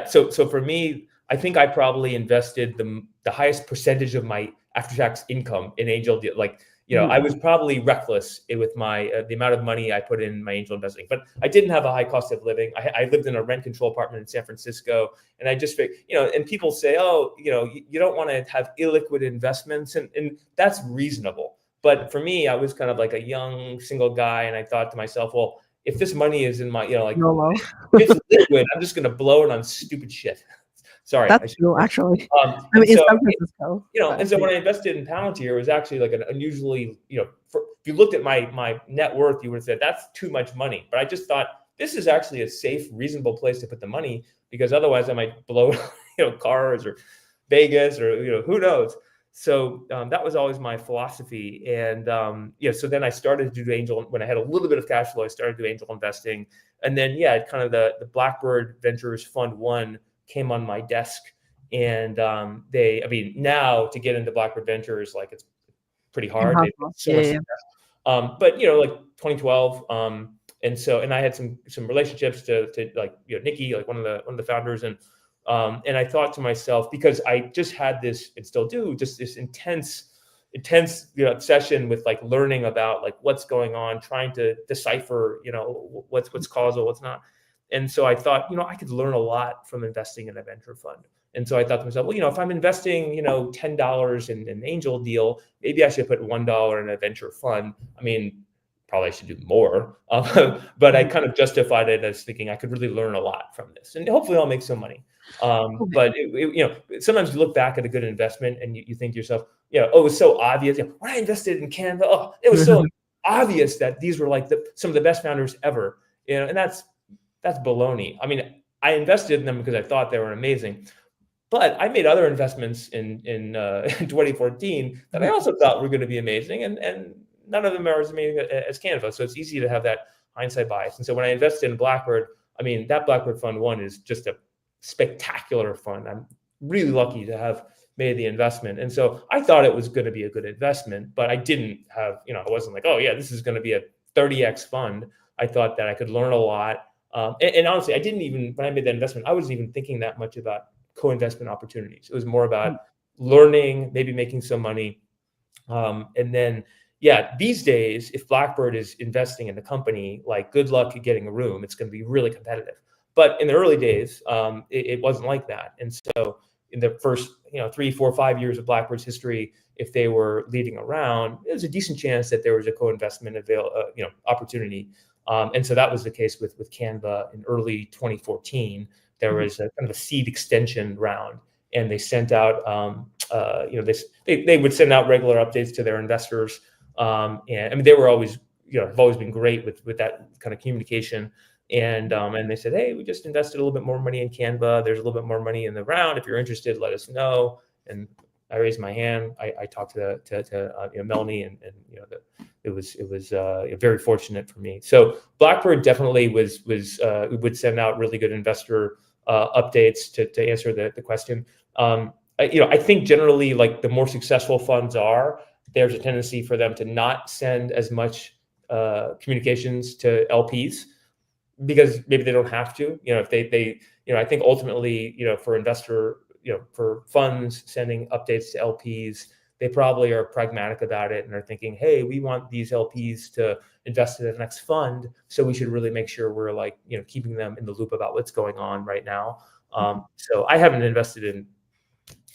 S2: So for me, I think I probably invested the highest percentage of my after-tax income in angel deal. Like, I was probably reckless with my the amount of money I put in my angel investing. But I didn't have a high cost of living. I lived in a rent control apartment in San Francisco, and I just figured, and people say, oh, you don't want to have illiquid investments, and that's reasonable. But for me, I was kind of like a young single guy, and I thought to myself, well, if this money is in my, if it's liquid, I'm just going to blow it on stupid shit. Sorry, I
S1: That's
S2: should
S1: cool,
S2: mention.
S1: actually. I
S2: And
S1: mean, in
S2: so,
S1: San Francisco, but
S2: and so when I invested in Palantir, it was actually like an unusually, if you looked at my net worth, you would have said that's too much money. But I just thought this is actually a safe, reasonable place to put the money, because otherwise I might blow, cars or Vegas or who knows. So that was always my philosophy. And so then I started to do angel when I had a little bit of cash flow. I started to do angel investing, and then kind of the Blackbird Ventures Fund One came on my desk. And now to get into Blackbird Ventures, like, it's pretty hard. They've got
S1: impossible.
S2: so
S1: Yeah,
S2: much
S1: yeah,
S2: success. But like 2012, and I had some relationships to like Nikki, like one of the founders, and I thought to myself, because I just had this, and still do, just this intense obsession with like learning about like what's going on, trying to decipher what's causal, what's not. And so I thought, I could learn a lot from investing in a venture fund. And so I thought to myself, well, if I'm investing, $10 in an angel deal, maybe I should put $1 in a venture fund. I mean, probably I should do more, but I
S1: Mhm.
S2: kind of justified it as thinking I could really learn a lot from this, and hopefully I'll make some money.
S1: Okay.
S2: But sometimes you look back at a good investment and you think to yourself, oh, it was so obvious. When I invested in Canva, oh, it was so obvious that these were like some of the best founders ever. And that's baloney. I mean, I invested in them because I thought they were amazing. But I made other investments in 2014 that I also thought were going to be amazing, and none of them are as amazing as Canva. So it's easy to have that hindsight bias. And so when I invested in Blackbird, I mean, that Blackbird Fund One is just a spectacular fund. I'm really lucky to have made the investment. And so I thought it was going to be a good investment, but I didn't have, I wasn't like, oh yeah, this is going to be a 30x fund. I thought that I could learn a lot. And honestly, I didn't even, when I made that investment, I wasn't even thinking that much about co-investment opportunities. It was more about learning, maybe making some money. And then, these days, if Blackbird is investing in the company, like, good luck getting a room. It's going to be really competitive. But in the early days, it wasn't like that. And so in the first, 3, 4, 5 years of Blackbird's history, if they were leading around, there's a decent chance that there was a co-investment opportunity. And so that was the case with Canva in early 2014. There was a kind of a seed extension round, and they sent out, they would send out regular updates to their investors. And I mean, they were always, have always been great with that kind of communication. And they said, hey, we just invested a little bit more money in Canva. There's a little bit more money in the round. If you're interested, let us know. And I raised my hand. I talked to Melanie, and it was very fortunate for me. So Blackbird definitely would send out really good investor updates to answer the question. I think generally, like, the more successful funds are, there's a tendency for them to not send as much communications to LPs, because maybe they don't have to. If they I think ultimately, for funds sending updates to LPs, they probably are pragmatic about it and are thinking, hey, we want these LPs to invest in the next fund, so we should really make sure we're, like, keeping them in the loop about what's going on right now. So I haven't invested in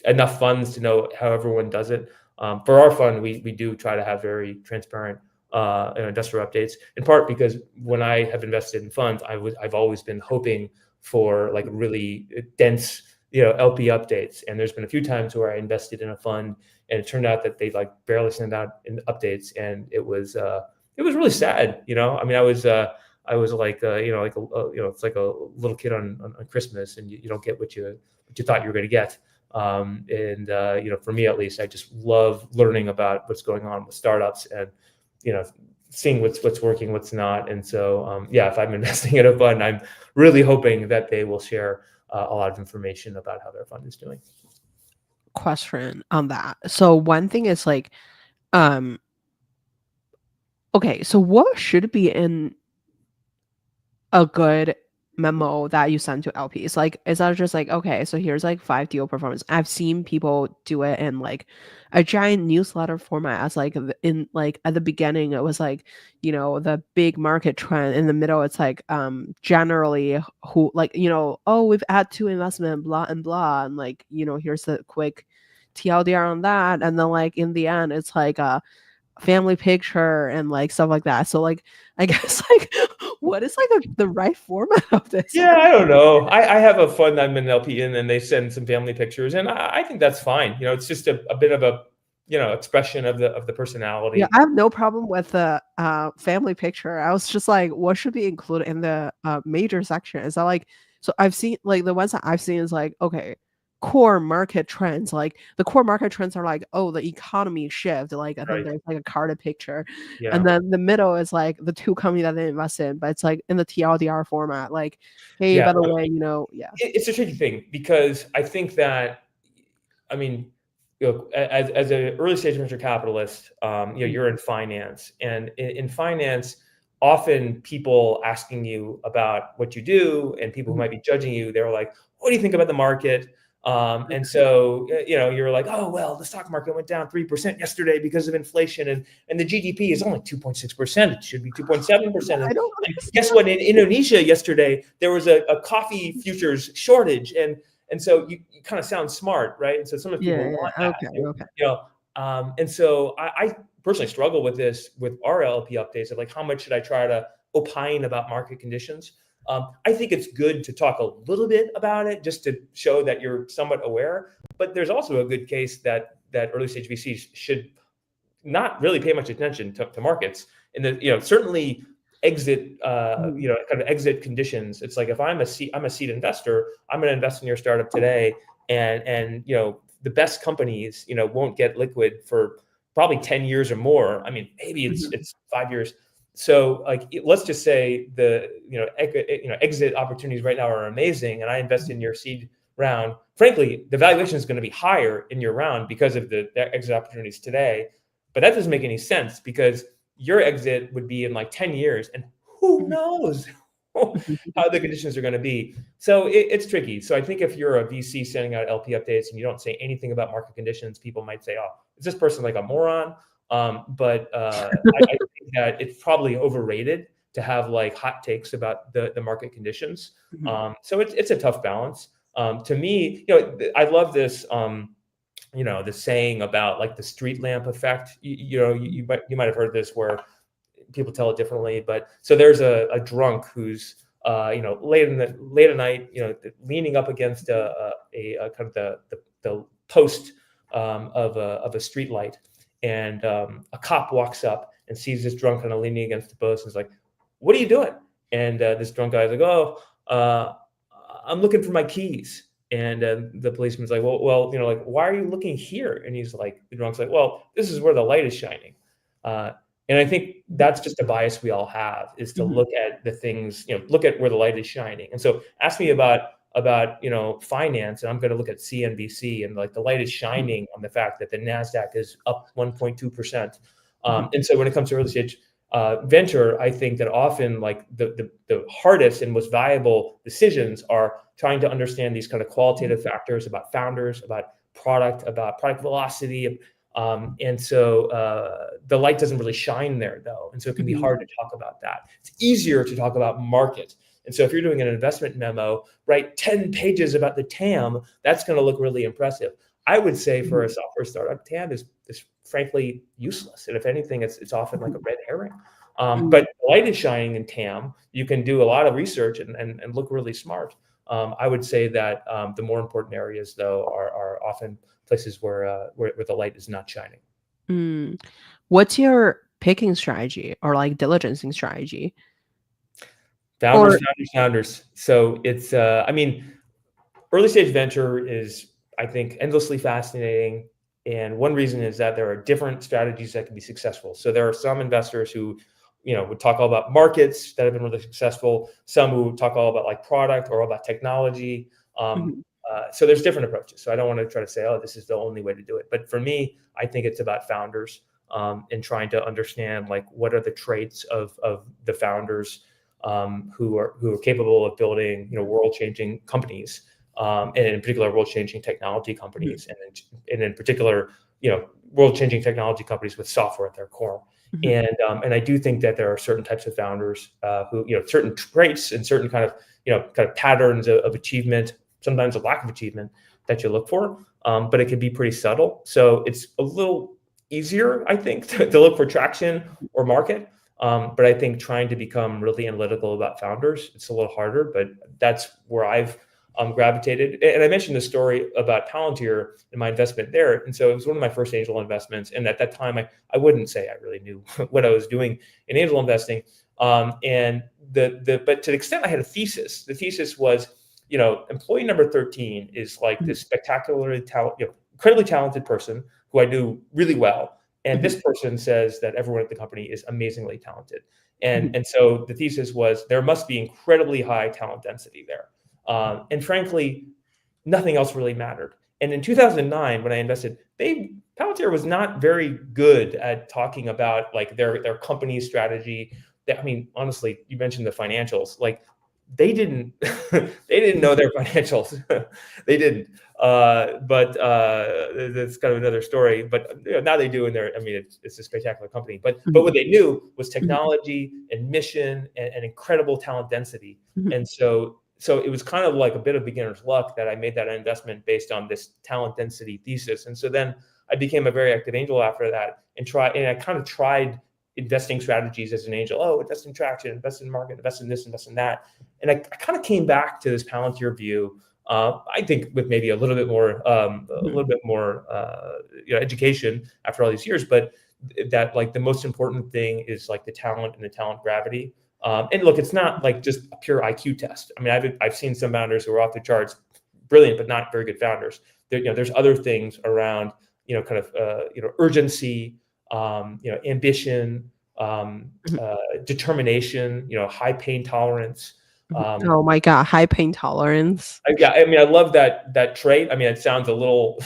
S2: enough funds to know how everyone does it. For our fund, we do try to have very transparent investor updates, in part because when I have invested in funds, I've always been hoping for, like, really dense LP updates. And there's been a few times where I invested in a fund and it turned out that they, like, barely send out updates, and it was really sad. I mean, I was like, it's like a little kid on Christmas, and you don't get what you thought you were going to get. For me, at least, I just love learning about what's going on with startups, and seeing what's working, what's not. And so if I'm investing in a fund, I'm really hoping that they will share a lot of information about how their fund is doing.
S1: Question on that. So one thing is, like, um okay, so what should be in a good memo that you send to LPs? Like, is that just like, okay, so here's like 5 deal performance? I've seen people do it in like a giant newsletter format, as like in like at the beginning it was like, the big market trend. In the middle it's like generally who, like, oh, we've had 2 investment, blah and blah, and like, here's the quick TLDR on that. And then like in the end it's like a family picture and like stuff like that. So like, I guess like what is like the right format of this?
S2: Yeah, I don't know. I have a fund I'm an LP in, and they send some family pictures, and I think that's fine. It's just a bit of a expression of the
S1: Yeah,
S2: personality.
S1: I have no problem with the family picture. I was just like, what should be included in the major section? Is that like, so I've seen like the ones that I've seen is like, okay, core market trends. Like the core market trends are like, oh, the economy shift. Like, and then
S2: Right.
S1: there's like a carded picture. And
S2: Yeah.
S1: then the middle is like the two companies that they invest in, but it's like in the TLDR format. Like, hey,
S2: Yeah.
S1: by the way, yeah.
S2: It's a tricky thing because I think that, I mean, as an early stage venture capitalist,
S1: Mhm,
S2: you're in finance, and in finance, often people asking you about what you do and people who
S1: mhm,
S2: might be judging you, they're like, "What do you think about the market?" And so, you're like, "Oh, well, the stock market went down 3% yesterday because of inflation, and the GDP is only 2.6%. It should be 2.7%.
S1: I
S2: And
S1: don't
S2: guess
S1: understand.
S2: what? In Indonesia yesterday, there was a coffee futures shortage, and so you kind of sound smart, right? And so sometimes
S1: Yeah,
S2: people
S1: yeah.
S2: want that,
S1: Okay, okay.
S2: and so I personally struggle with this with our LP updates of like how much should I try to opine about market conditions. I think it's good to talk a little bit about it just to show that you're somewhat aware. But there's also a good case that early stage VCs should not really pay much attention to markets. And then, certainly exit,
S1: Mhm,
S2: kind of exit conditions. It's like if I'm a seed investor, I'm going to invest in your startup today, and the best companies, won't get liquid for probably 10 years or more. I mean, maybe it's
S1: mhm,
S2: it's 5 years. So like, let's just say the exit opportunities right now are amazing, and I invest in your seed round. Frankly, the valuation is going to be higher in your round because of the exit opportunities today. But that doesn't make any sense because your exit would be in like 10 years, and who
S1: mhm,
S2: knows
S1: mhm.
S2: how the conditions are going to be. So it's tricky. So I think if you're a VC sending out LP updates and you don't say anything about market conditions, people might say, "Oh, is this person like a moron?" But I think that it's probably overrated to have like hot takes about the market conditions.
S1: Mhm.
S2: So it's a tough balance. To me, I love this. The saying about like the street lamp effect. You might have heard this where people tell it differently, but so there's a drunk who's late at night, leaning up against a kind of the post of a street light, and a cop walks up and sees this drunk kind of leaning against the post and is like, "What are you doing?" And this drunk guy's like, "Oh, I'm looking for my keys." And the policeman's like, well, like, why are you looking here? And he's like, the drunk's like, well, this is where the light is shining. Uh, and I think
S1: Mhm,
S2: that's just a bias we all have, is to
S1: mhm,
S2: look at the things, look at where the light is shining. And so ask me about finance, and I'm going to look at CNBC, and like the light is
S1: mhm,
S2: shining on the fact that the Nasdaq is up 1.2%.
S1: mhm,
S2: And so when it comes to early stage venture, I think that often like the hardest and most valuable decisions are trying to understand these kind of
S1: mhm,
S2: qualitative factors about founders, about product velocity. And so the light doesn't really shine there, though. And so it can be
S1: mhm,
S2: hard to talk about that. It's easier to talk about market. And so if you're doing an investment memo, write 10 pages about the TAM, that's going to look really impressive. I would say for
S1: mhm,
S2: a software startup, TAM is frankly useless. And if anything, it's often like a red herring.
S1: mhm,
S2: But light is shining in TAM. You can do a lot of research and look really smart. I would say that the more important areas, though, are often places where the light is not shining.
S1: mm. What's your picking strategy or like diligencing strategy?
S2: Founders,
S1: Or
S2: founders, founders. So it's, I mean, early stage venture is, I think, endlessly fascinating. And one reason is that there are different strategies that can be successful. So there are some investors who, would talk all about markets that have been really successful. Some who talk all about like product or all about technology. Um,
S1: mhm,
S2: so there's different approaches. So I don't want to try to say, oh, this is the only way to do it. But for me, I think it's about founders, and trying to understand like what are the traits of the founders, who are capable of building world changing companies, and in particular world changing technology
S1: mhm,
S2: companies, and in particular world changing technology companies with software at their core.
S1: mhm,
S2: And I do think that there are certain types of founders, who certain traits and certain kind of patterns of achievement, sometimes a lack of achievement, that you look for. But it can be pretty subtle. So it's a little easier, I think, to look for traction or market. But I think trying to become really analytical about founders, it's a little harder, but that's where I've gravitated. And I mentioned the story about Palantir and my investment there. And so it was one of my first angel investments. And at that time, I wouldn't say I really knew what I was doing in angel investing. And but to the extent I had a thesis, the thesis was, employee number 13 is like this spectacularly incredibly talented person who I knew really well. And this person says that everyone at the company is amazingly talented. And so the thesis was there must be incredibly high talent density there. And frankly, nothing else really mattered. And in 2009, when I invested, Palantir was not very good at talking about like their company strategy. I mean, honestly, you mentioned the financials. Like they didn't they didn't know their financials. They didn't. But that's kind of another story. But now they do, and I mean, it's a spectacular company. But what they knew was technology and mission and incredible talent density. And so it was kind of like a bit of beginner's luck that I made that investment based on this talent density thesis. And so then I became a very active angel after that, and I kind of tried investing strategies as an angel. Oh, invest in traction, invest in market, invest in this, invest in that. And I kind of came back to this Palantir view. I think with maybe a little bit more education after all these years, but that like the most important thing is like the talent and the talent gravity. And look, it's not like just a pure IQ test. I mean, I've seen some founders who are off the charts, brilliant, but not very good founders. There's other things around, kind of, urgency, ambition, determination, high pain tolerance.
S1: Oh my God, high pain tolerance.
S2: I mean, I love that trait. I mean, it sounds a little.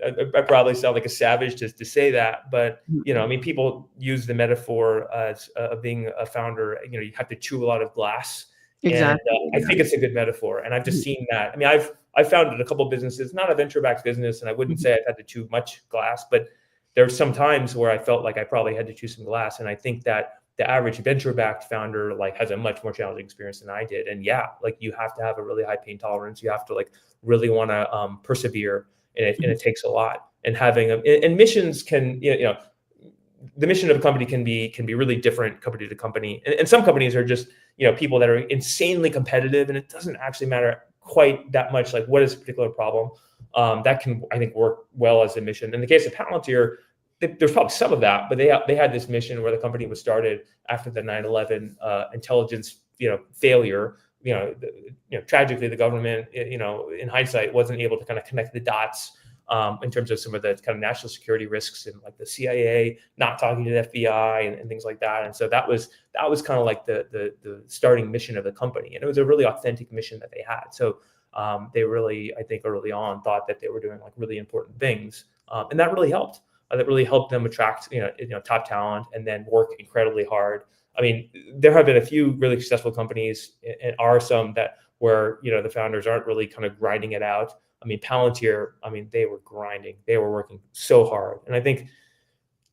S2: I probably sound like a savage to say that, but I mean, people use the metaphor as of being a founder. You have to chew a lot of glass,
S1: Exactly.
S2: and I think it's a good metaphor. And I've just seen that. I mean, I've founded a couple of businesses, not a venture-backed business, and I wouldn't say I've had to chew much glass, but there's some times where I felt like I probably had to chew some glass, and I think that the average venture-backed founder like has a much more challenging experience than I did. And yeah, like you have to have a really high pain tolerance. You have to like really want to persevere. And it takes a lot. And having and missions can, the mission of a company can be really different company to company. And some companies are just, people that are insanely competitive, and it doesn't actually matter quite that much like what is a particular problem. That can, I think, work well as a mission. In the case of Palantir, there's probably some of that, but they had this mission where the company was started after the 9/11 intelligence failure. Tragically, the government, in hindsight, wasn't able to kind of connect the dots in terms of some of the kind of national security risks and like the CIA not talking to the FBI and things like that. And so that was kind of like the starting mission of the company, and it was a really authentic mission that they had. So they really, I think, early on thought that they were doing like really important things, and that really helped. That really helped them attract top talent and then work incredibly hard. I mean, there have been a few really successful companies, and are some that where the founders aren't really kind of grinding it out. I mean, Palantir, they were grinding, they were working so hard, and I think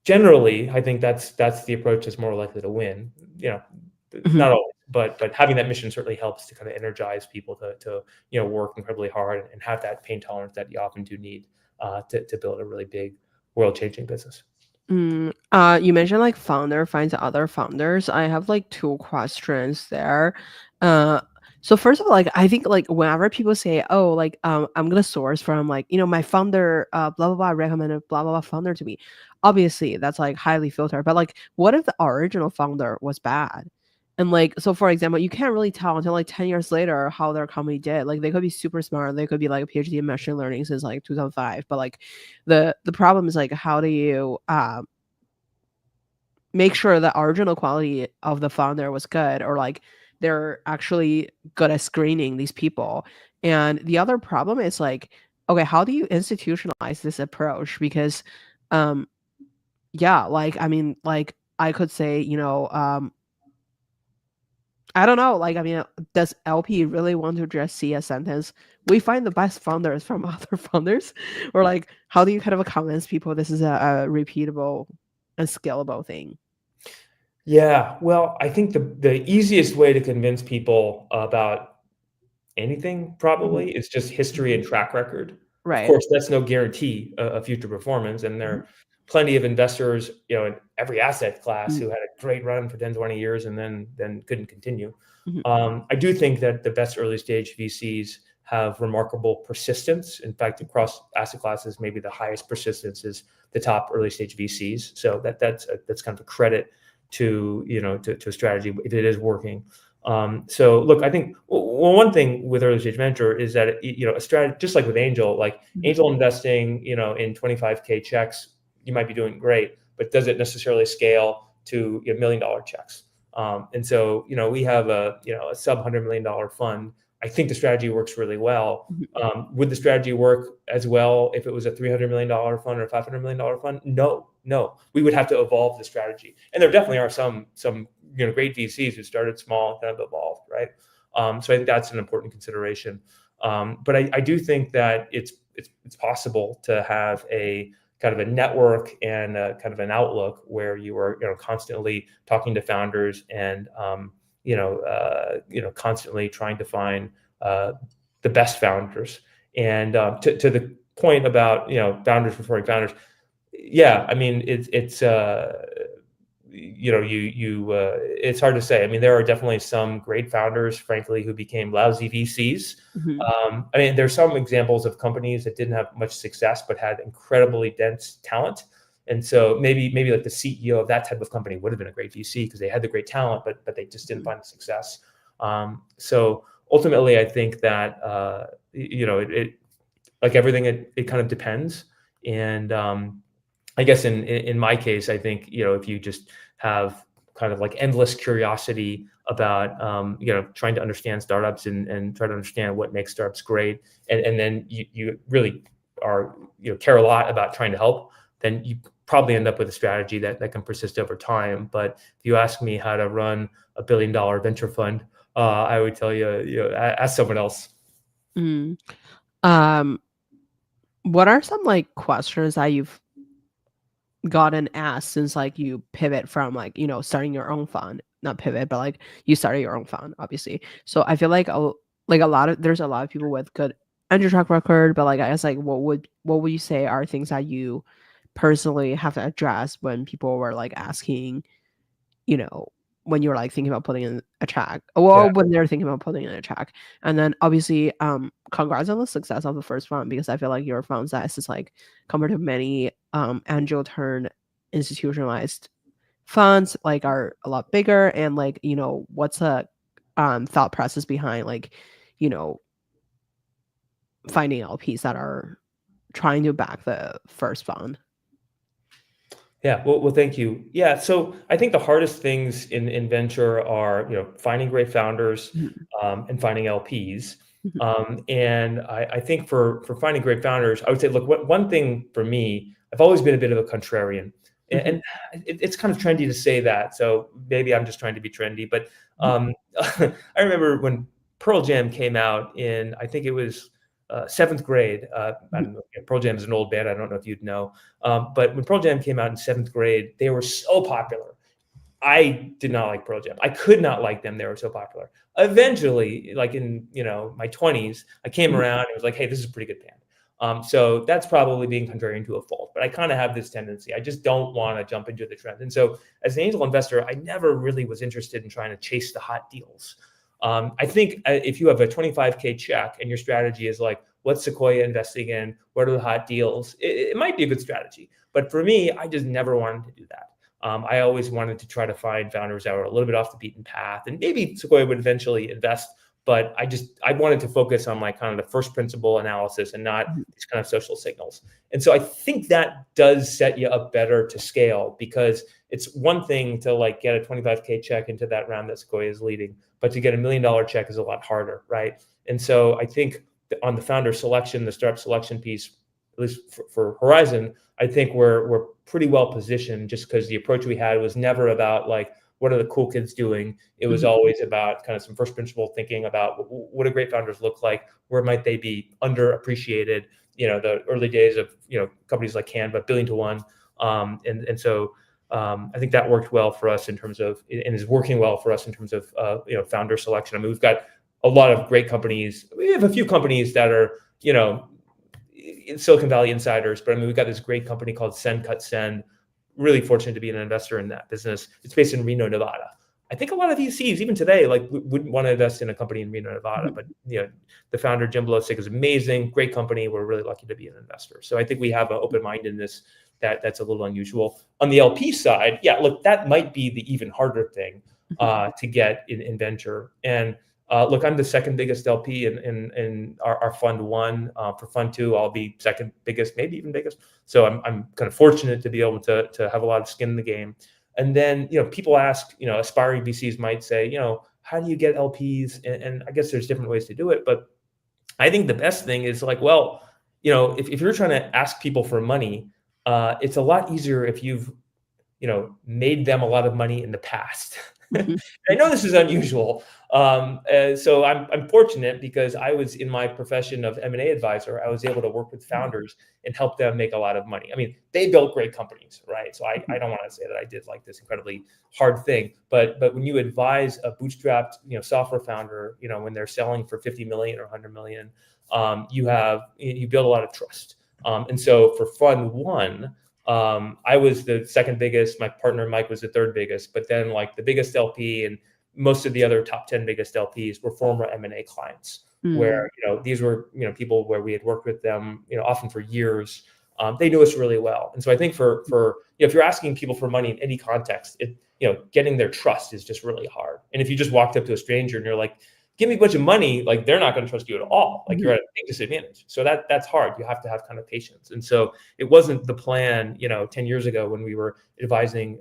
S2: generally, that's the approach that's more likely to win. Not always, but having that mission certainly helps to kind of energize people to work incredibly hard and have that pain tolerance that you often do need to build a really big world-changing business.
S1: You mentioned like founder finds other founders. I have like two questions there. So first of all, like I think like whenever people say, "Oh, like I'm gonna source from like my founder, blah blah blah recommended blah blah blah founder to me," obviously that's like highly filtered. But like, what if the original founder was bad? And like, so for example, you can't really tell until like 10 years later how their company did. Like they could be super smart, they could be like a PhD in machine learning since like 2005. But like, the problem is like, how do you make sure the original quality of the founder was good, or like they're actually good at screening these people? And the other problem is like, okay, how do you institutionalize this approach? Because yeah, like like I could say, I don't know, like does LP really want to just see a sentence, "We find the best founders from other founders," or like how do you kind of convince people this is a repeatable and scalable thing?
S2: Yeah, well, I think the easiest way to convince people about anything probably is just history and track record. Of
S1: Right.
S2: course, that's no guarantee of future performance, and
S1: Mhm.
S2: plenty of investors, in every asset class who had a great run for 10, 20 years and then couldn't continue. I do think that the best early stage VCs have remarkable persistence. In fact, across asset classes, maybe the highest persistence is the top early stage VCs. So that's kind of a credit to to a strategy if it is working. So look, I think one thing with early stage venture is that a strategy, just like with angel, like angel investing, in 25K checks, you might be doing great, but does it necessarily scale to $1 million checks? And so we have a sub $100 million fund. I think the strategy works really well. Would the strategy work as well if it was a $300 million fund or a $500 million fund? No. We would have to evolve the strategy. And there definitely are some great VCs who started small and kind of evolved, right? So I think that's an important consideration. But I do think that it's possible to have a kind of a network and kind of an outlook where you are constantly talking to founders and constantly trying to find the best founders. And to the point about founders referring founders, yeah, I mean it's hard to say. I mean, there are definitely some great founders, frankly, who became lousy VCs. I mean, there's some examples of companies that didn't have much success but had incredibly dense talent. And so maybe like the CEO of that type of company would have been a great VC because they had the great talent, but they just didn't find the success. So ultimately, I think that it like everything, it kind of depends. And I guess in my case, I think if you just have kind of like endless curiosity about trying to understand startups and try to understand what makes startups great, and then you really are care a lot about trying to help, then you probably end up with a strategy that can persist over time. But if you ask me how to run a $1 billion venture fund, I would tell you, ask someone else.
S1: What are some like questions that you've gotten asked since like you pivot from like starting your own fund? Not pivot, but like you started your own fund, obviously. So I feel like there's a lot of people with good entry track record, but like I guess like what would you say are things that you personally have to address when people were like asking, when you were like thinking about putting in a track, or when they're thinking about putting in a track? And then obviously congrats on the success of the first fund, because I feel like your fund size is like compared to many angel turn institutionalized funds like are a lot bigger. And like what's the thought process behind like finding LPs that are trying to back the first fund?
S2: Yeah, well, thank you. Yeah, so I think the hardest things in venture are finding great founders and finding LPs. And I think for finding great founders, I would say, look, one thing for me, I've always been a bit of a contrarian, and it's kind of trendy to say that. So maybe I'm just trying to be trendy. But I remember when Pearl Jam came out in, I think it was seventh grade. I don't know, Pearl Jam is an old band. I don't know if you'd know. But when Pearl Jam came out in seventh grade, they were so popular. I did not like Pearl Jam. I could not like them. They were so popular. Eventually, like in my 20s, I came around and was like, hey, this is a pretty good band. So that's probably being contrarian to a fault. But I kind of have this tendency. I just don't want to jump into the trend. And so as an angel investor, I never really was interested in trying to chase the hot deals. I think if you have a 25K check and your strategy is like, what's Sequoia investing in? What are the hot deals? It might be a good strategy. But for me, I just never wanted to do that. I always wanted to try to find founders that were a little bit off the beaten path. And maybe Sequoia would eventually invest. But I wanted to focus on like kind of the first principle analysis and not these kind of social signals. And so I think that does set you up better to scale, because it's one thing to like get a 25K check into that round that Sequoia is leading, but to get $1 million check is a lot harder, right? And so I think on the founder selection, the startup selection piece, at least for Horizon, I think we're pretty well positioned, just because the approach we had was never about like, what are the cool kids doing? It was always about kind of some first principle thinking about what do great founders look like? Where might they be underappreciated? The early days of, companies like Canva, BillionToOne. And so I think that worked well for us in terms of, and is working well for us in terms of, founder selection. I mean, we've got a lot of great companies. We have a few companies that are, Silicon Valley insiders, but I mean, we've got this great company called Send. Really fortunate to be an investor in that business. It's based in Reno, Nevada. I think a lot of VCs, even today, like wouldn't want to invest in a company in Reno, Nevada. But the founder Jim Blosick is amazing, great company. We're really lucky to be an investor. So I think we have an open mindedness that's a little unusual. On the LP side, yeah, look, that might be the even harder thing to get in venture. And look, I'm the second biggest LP in our fund one. For fund two, I'll be second biggest, maybe even biggest. So I'm kind of fortunate to be able to have a lot of skin in the game. And then, people ask, aspiring VCs might say, how do you get LPs? And I guess there's different ways to do it. But I think the best thing is like, well, if you're trying to ask people for money, it's a lot easier if you've, made them a lot of money in the past. I know this is unusual. So I'm fortunate because I was in my profession of M&A advisor. I was able to work with founders and help them make a lot of money. I mean, they built great companies, right? So I don't want to say that I did like this incredibly hard thing, but when you advise a bootstrapped, software founder, when they're selling for 50 million or 100 million, you build a lot of trust. And so for fund one, I was the second biggest. My partner Mike was the third biggest, but then like the biggest LP and most of the other top 10 biggest LPs were former M&A clients, where these were people where we had worked with them often for years. They knew us really well, and so I think for if you're asking people for money in any context, getting their trust is just really hard. And if you just walked up to a stranger and you're like, give me a bunch of money, like they're not going to trust you at all. Like you're at a big disadvantage. So that's hard. You have to have kind of patience. And so it wasn't the plan, 10 years ago when we were advising,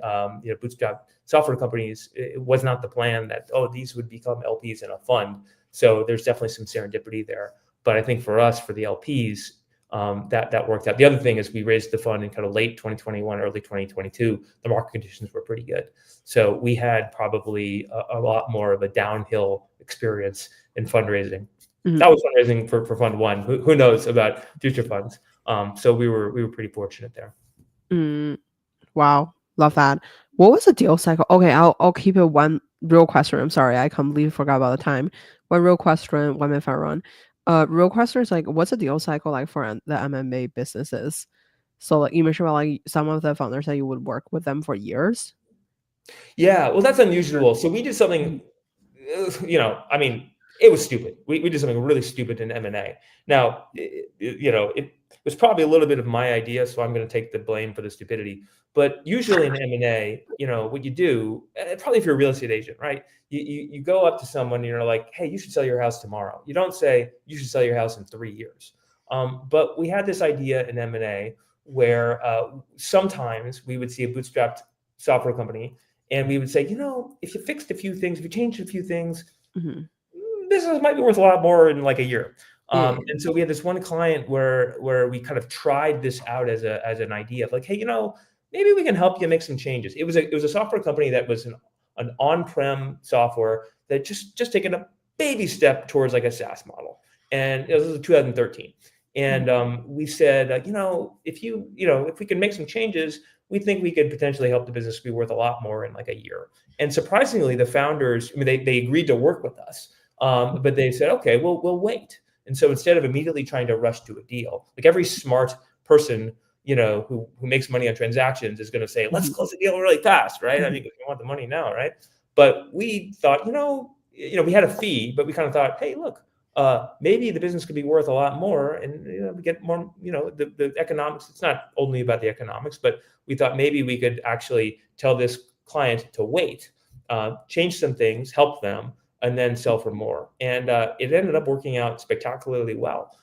S2: bootstrap software companies. It was not the plan that, these would become LPs in a fund. So there's definitely some serendipity there. But I think for us, for the LPs, that worked out. The other thing is we raised the fund in kind of late 2021, early 2022. The market conditions were pretty good. So we had probably a lot more of a downhill experience in fundraising. That was fundraising for fund one. Who knows about future funds? So we were pretty fortunate there.
S1: Wow, love that. What was the deal cycle? Okay, I'll keep it one real question. I'm sorry, I completely forgot about the time. One real question, 1 minute fun run. Real question is like, what's the deal cycle like for the MMA businesses? So like you mentioned about like some of the founders that you would work with them for years.
S2: Yeah, well, that's unusual. So we did something, I mean, it was stupid. We did something really stupid in M&A. Now, it was probably a little bit of my idea, so I'm going to take the blame for the stupidity. But usually in M&A, what you do, probably if you're a real estate agent, right? You go up to someone and you're like, hey, you should sell your house tomorrow. You don't say you should sell your house in 3 years. But we had this idea in M&A where sometimes we would see a bootstrapped software company and we would say, if you fixed a few things, if you changed a few things, business might be worth a lot more in like a year. And so we had this one client where we kind of tried this out as an idea of like, hey, maybe we can help you make some changes. It was a software company that was an on-prem software that just taken a baby step towards like a SaaS model. And this was 2013. And we said, if we can make some changes, we think we could potentially help the business be worth a lot more in like a year. And surprisingly, the founders, they agreed to work with us, but they said, okay, we'll wait. And so instead of immediately trying to rush to a deal, like every smart person, who makes money on transactions is going to say, let's close the deal really fast, right? I mean, we want the money now, right? But we thought, we had a fee, but we kind of thought, hey, look, maybe the business could be worth a lot more, and we get more. The economics. It's not only about the economics, but we thought maybe we could actually tell this client to wait, change some things, help them, and then sell for more. And it ended up working out spectacularly well.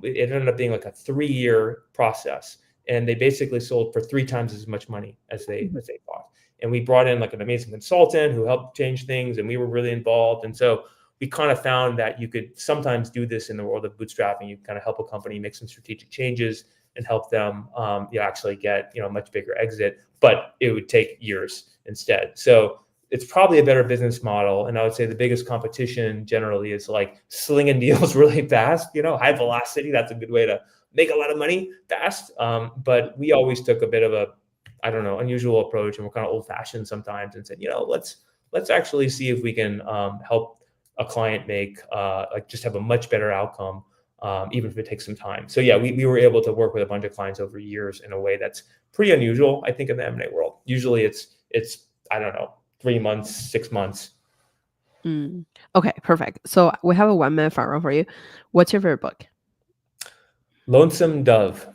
S2: It ended up being like a 3-year process, and they basically sold for 3 times as much money as they bought. And we brought in like an amazing consultant who helped change things, and we were really involved. And so we kind of found that you could sometimes do this in the world of bootstrapping. You kind of help a company make some strategic changes and help them actually get a much bigger exit, but it would take years instead. So it's probably a better business model. And I would say the biggest competition generally is like slinging deals really fast, high velocity. That's a good way to make a lot of money fast. But we always took a bit of a, unusual approach, and we're kind of old fashioned sometimes and said, let's actually see if we can help a client make just have a much better outcome even if it takes some time. So yeah, we were able to work with a bunch of clients over years in a way that's pretty unusual, I think, in the M&A world. Usually it's I don't know, 3 months, 6 months.
S1: Okay, perfect. So we have a 1 minute fun round for you. What's your favorite book?
S2: Lonesome Dove.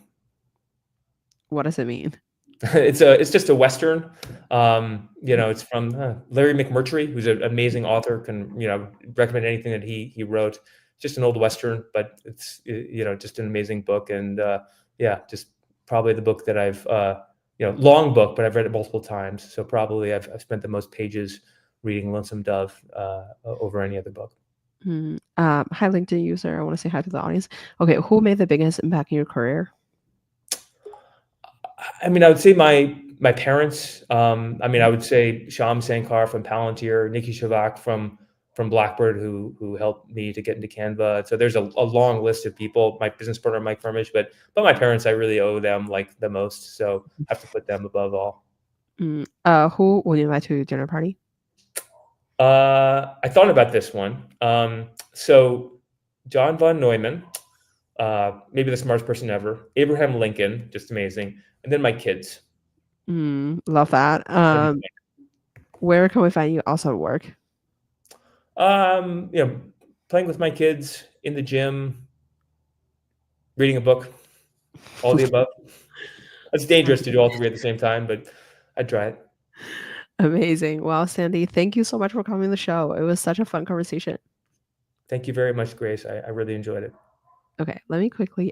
S1: What does it mean?
S2: It's just a Western. It's from Larry McMurtry, who's an amazing author. Can recommend anything that he wrote. Just an old Western, but it's just an amazing book, and just probably the book that I've long book, but I've read it multiple times. So probably I've spent the most pages reading Lonesome Dove over any other book.
S1: Hi, LinkedIn user. I want to say hi to the audience. Okay, who made the biggest impact in your career?
S2: I mean, I would say my parents. I would say Shyam Sankar from Palantir, Nikki Shavak from Blackbird, who helped me to get into Canva. So there's a long list of people. My business partner, Mike Firmish, but my parents, I really owe them like the most. So I have to put them above all.
S1: Who would you invite to your dinner party?
S2: I thought about this one. So John von Neumann, maybe the smartest person ever. Abraham Lincoln, just amazing. And then my kids.
S1: Love that. Where can we find you outside of work?
S2: Playing with my kids, in the gym, reading a book, all the above. It's dangerous to do all three at the same time, but I'd try it.
S1: Amazing. Well, Sandy, thank you so much for coming on the show. It was such a fun conversation.
S2: Thank you very much, Grace. I really enjoyed it.
S1: Okay, let me quickly